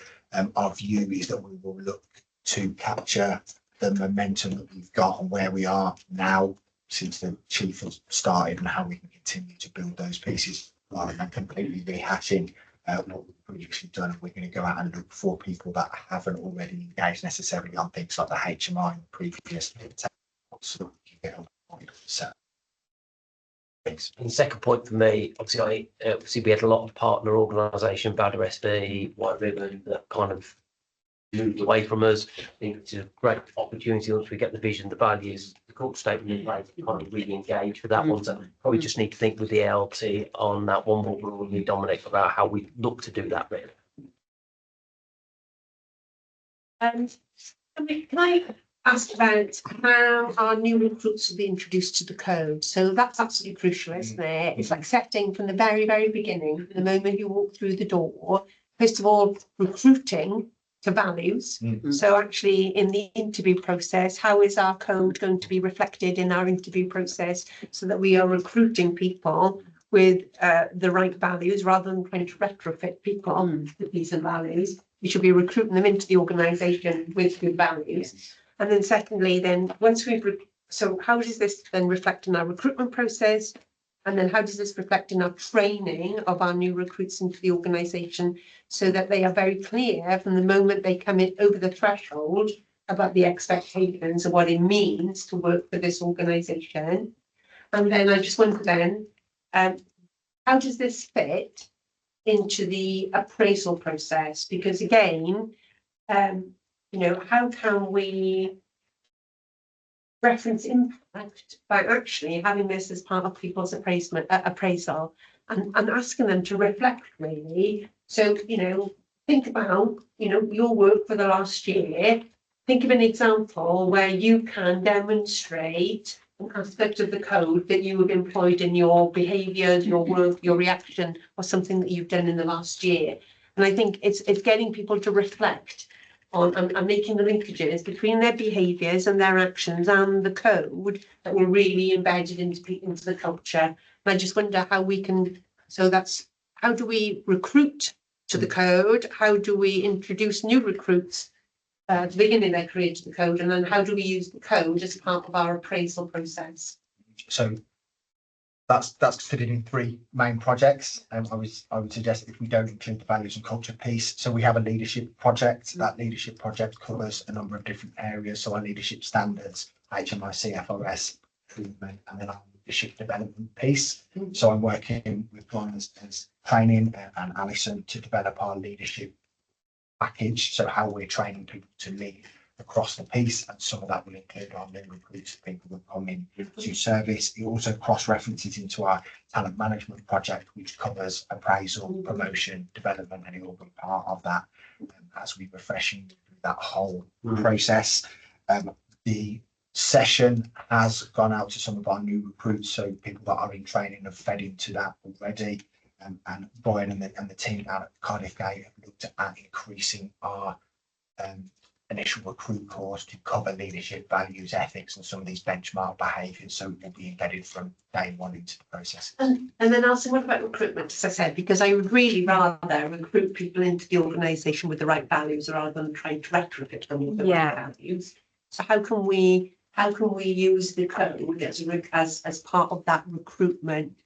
Our view is that we will look to capture the momentum that we've got and where we are now since the chief has started, and how we can continue to build those pieces rather than completely rehashing what we've previously done. We're going to go out and look for people that haven't already engaged necessarily on things like the HMI and previous so we can get on point. So thanks. And the second point for me, obviously we had a lot of partner organisation, Badder SB, White Ribbon, that kind of moved away from us. I think it's a great opportunity once we get the vision, the values, the corporate statement in place, to kind of really engage with that one. So probably just need to think with the LT on that one more broadly, Dominic, about how we look to do that really. Can I ask about how our new recruits will be introduced to the code? So that's absolutely crucial, isn't it? It's like setting from the very, very beginning, the moment you walk through the door. First of all, recruiting to values. So actually in the interview process, how is our code going to be reflected in our interview process so that we are recruiting people with the right values rather than trying to retrofit people on these values? We should be recruiting them into the organisation with good values. And then secondly, then once so how does this then reflect in our recruitment process? And then how does this reflect in our training of our new recruits into the organisation so that they are very clear from the moment they come in over the threshold about the expectations of what it means to work for this organisation? And then I just wonder then, how does this fit into the appraisal process? Because again, how can we reference impact by actually having this as part of people's appraisal and asking them to reflect really. So, think about, your work for the last year think of an example where you can demonstrate an aspect of the code that you have employed in your behaviours, your work, your reaction, or something that you've done in the last year. And I think it's getting people to reflect on and making the linkages between their behaviours and their actions and the code that were really embedded into the culture. And I just wonder how we can, how do we recruit to the code? How do we introduce new recruits to the beginning their career to the code? And then how do we use the code as part of our appraisal process? So that's fitted in three main projects. I would suggest if we don't include the values and culture piece. So we have a leadership project. That leadership project covers a number of different areas. So our leadership standards, HMIC, FRS, improvement, and then our leadership development piece. So I'm working with Brian as training and Alison to develop our leadership package. So how we're training people to lead across the piece, and some of that will include our new recruits, people that come in to service. It also cross-references into our talent management project, which covers appraisal, promotion, development, and it will be part of that as we refreshing that whole process. The session has gone out to some of our new recruits, so people that are in training have fed into that already. And Brian and the team out at Cardiff Gate have looked at increasing our initial recruit course to cover leadership, values, ethics, and some of these benchmark behaviours. So it will be embedded from day one into the process. And then also, what about recruitment, as I said, because I would really rather recruit people into the organisation with the right values rather than trying to retrofit them with the right values. So how can we use the code as part of that recruitment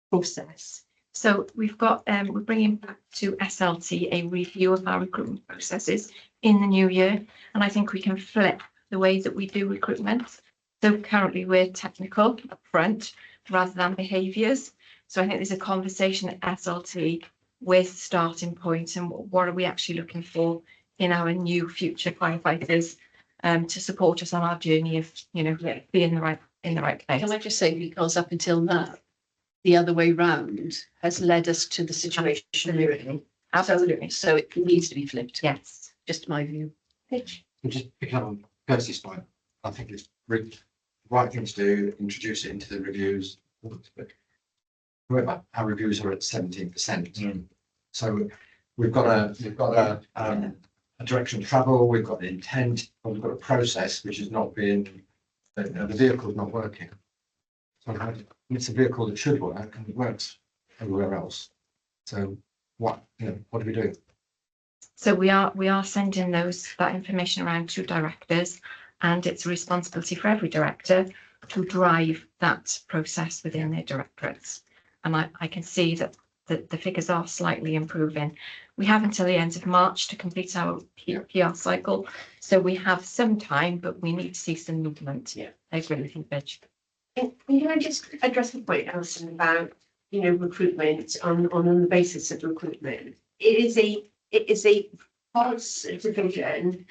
process? So we've got, we're bringing back to SLT a review of our recruitment processes in the new year. And I think we can flip the way that we do recruitment. So currently we're technical upfront rather than behaviours. So I think there's a conversation at SLT with starting point and what are we actually looking for in our new future firefighters to support us on our journey of, you know, being in the right place. Can I just say, because up until now, the other way round has led us to the situation we're in. Absolutely. So it needs to be flipped. Yes. Just my view. Pitch. Just picking up on Kirsty's point, I think it's really the right thing to do, introduce it into the reviews. However, our reviews are at 17%. So we've got a direction of travel, we've got the intent, but we've got a process which is not being, the vehicle is not working. So it's a vehicle that should work and it works everywhere else. So what do we do? So we are sending that information around to directors, and it's a responsibility for every director to drive that process within their directorates. And I can see that the figures are slightly improving. We have until the end of March to complete our PR cycle. So we have some time, but we need to see some movement. Yeah. I agree with you, Bitch. Can I just address the point, Alison, about, you know, recruitment on the basis of recruitment? It is a false division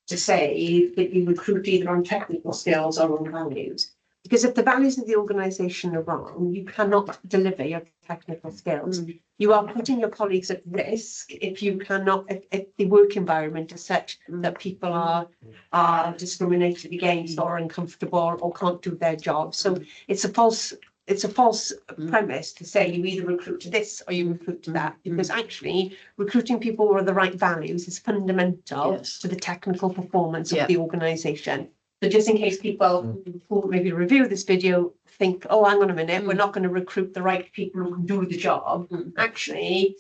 to say that you recruit either on technical skills or on values. Because if the values of the organisation are wrong, you cannot deliver your technical skills. You are putting your colleagues at risk if you cannot, if the work environment is such that people are discriminated against or uncomfortable or can't do their job. So it's a false premise to say you either recruit to this or you recruit to that, because actually recruiting people with the right values is fundamental to the technical performance of the organisation. So just in case people who maybe review this video think, oh, hang on a minute, we're not going to recruit the right people who can do the job. Actually,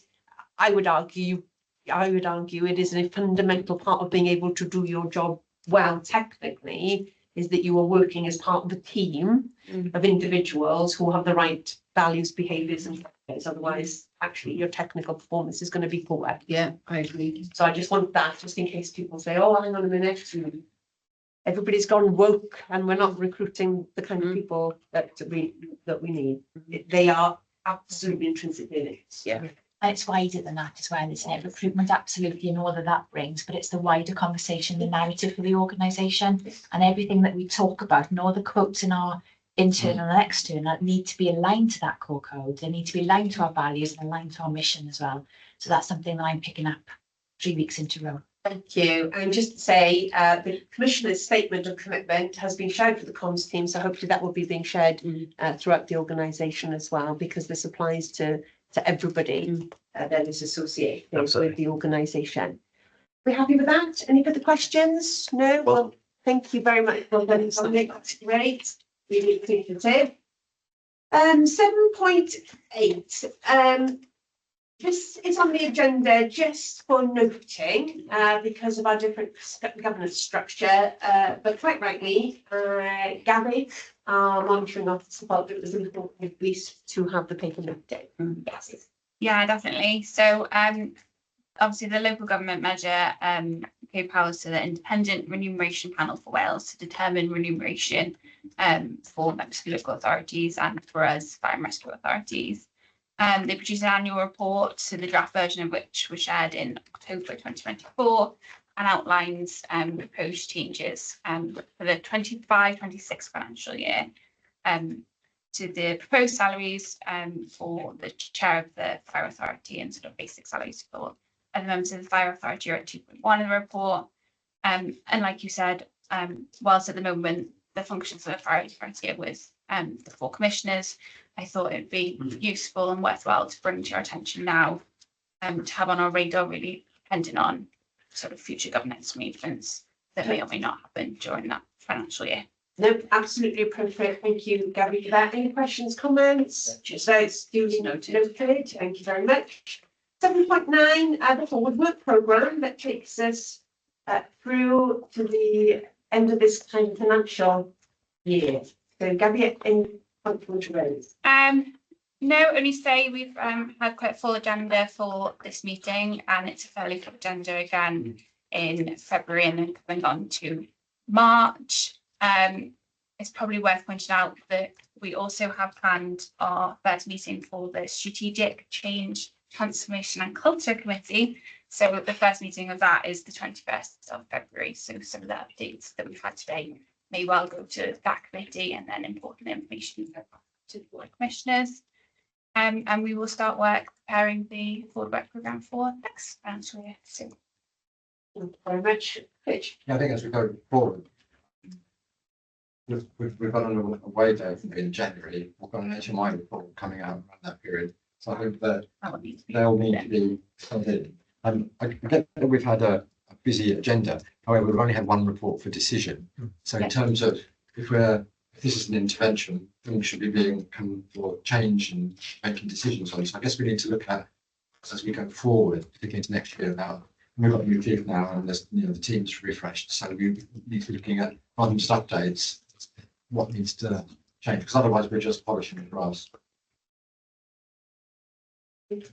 I would argue it is a fundamental part of being able to do your job well technically, is that you are working as part of a team of individuals who have the right values, behaviours and practices. Otherwise, actually, your technical performance is going to be poor. Yeah, I agree. So I just want that, just in case people say, oh, hang on a minute, everybody's gone woke and we're not recruiting the kind of people that we need. They are absolutely intrinsically in it. Yeah. And it's wider than that as well, isn't it? Recruitment, absolutely, and all that brings, but it's the wider conversation, the narrative for the organisation, and everything that we talk about, and all the quotes in our internal and external need to be aligned to that core code. They need to be aligned to our values and aligned to our mission as well. So that's something that I'm picking up 3 weeks into a row. Thank you. And just to say, the Commissioner's statement of commitment has been shared with the comms team, so hopefully that will be being shared throughout the organisation as well, because this applies to everybody that is associated Absolutely. with the organisation. We happy with that? Any further questions? No? Well, thank you very much. Well done, Dominic. That's great. Really appreciative. 7.8. This is on the agenda just for noting, because of our different governance structure, but quite rightly, Gabby, our monitoring officer, felt it was important at least to have the paper note day. Yes. Yeah, definitely. So obviously the local government measure gave powers to the independent remuneration panel for Wales to determine remuneration for members of local authorities and for us fire and rescue authorities. They produced an annual report, so the draft version of which was shared in October 2024 and outlines proposed changes for the 25-26 financial year to the proposed salaries for the chair of the fire authority and sort of basic salaries for other members of the fire authority are at 2.1 in the report. And like you said, whilst at the moment the functions of the fire authority are with the 4 commissioners, I thought it'd be useful and worthwhile to bring to your attention now to have on our radar, really depending on sort of future governance movements that may or may not happen during that financial year. No, absolutely appropriate. Thank you, Gabby, for that. Any questions, comments? So it's duly noted. Thank you very much. 7.9, the forward work programme that takes us through to the end of this kind of financial year. So Gabby, any point to raise? No, only say we've had quite a full agenda for this meeting, and it's a fairly full agenda again in February and then coming on to March. It's probably worth pointing out that we also have planned our first meeting for the Strategic Change, Transformation and Culture Committee. So the first meeting of that is the 21st of February. So some of the updates that we've had today may well go to that committee, and then important information to the board of commissioners. And we will start work preparing the forward work programme for next financial year soon. Thank you very much. Pitch. Yeah, I think as we go forward, we've got an away day in January. We've got an HMI report coming out around that period. So I think that they'll need to be filled in. I get that we've had a busy agenda. However, we've only had one report for decision. So in terms of if this is an intervention, things should be being come for change and making decisions on. So I guess we need to look at as we go forward, particularly into next year now. We've got new chief now, and there's the team's refreshed. So we need to be looking at rather than just updates, what needs to change, because otherwise we're just polishing the grass.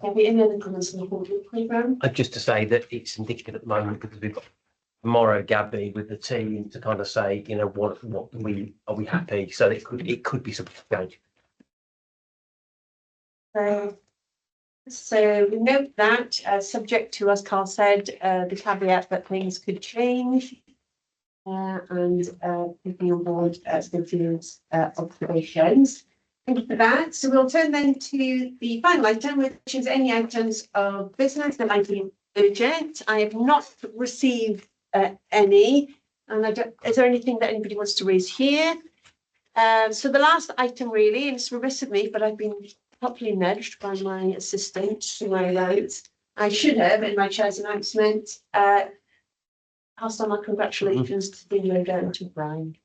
Gabby, any other comments on the forward work programme? Just to say that it's indicative at the moment because we've got tomorrow, Gabby, with the team to kind of say, what are we happy? So it could be something change. So we note that subject to, as Carl said, the caveat that things could change, and taking on board Cynthia's observations. Thank you for that. So we'll turn then to the final item, which is any items of business that might be urgent. I have not received any, and is there anything that anybody wants to raise here? So the last item really, and it's remiss of me, but I've been properly nudged by my assistant to my right. I should have, in my chair's announcement, passed on my congratulations to Bingo and to Brian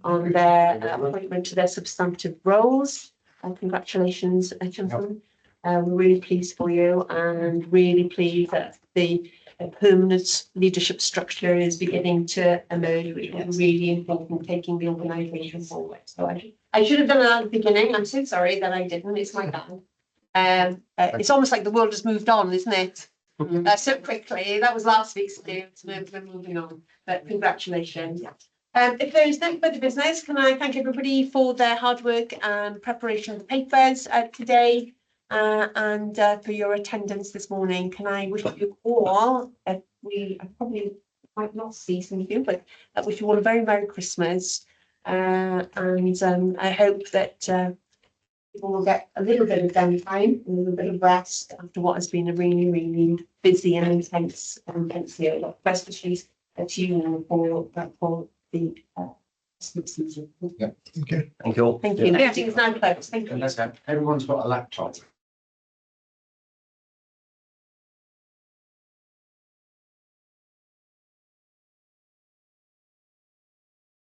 on their appointment to their substantive roles. Congratulations, gentlemen. We're really pleased for you, and really pleased that the permanent leadership structure is beginning to emerge, which is really important, taking the organisation forward. So I should have done that at the beginning. I'm so sorry that I didn't. It's my bad. It's almost like the world has moved on, isn't it? So quickly. That was last week's news. We're moving on. But congratulations. If there is no further business, can I thank everybody for their hard work and preparation of the papers today, and for your attendance this morning. Can I wish you all, I probably might not see some of you, but I wish you all a very Merry Christmas. And I hope that People will get a little bit of downtime, a little bit of rest after what has been a really, really busy and intense year, especially to you for the Christmas season. Yeah. Okay. Thank you all. Thank you. Meeting is now closed. Thank you. Unless everyone's got a laptop.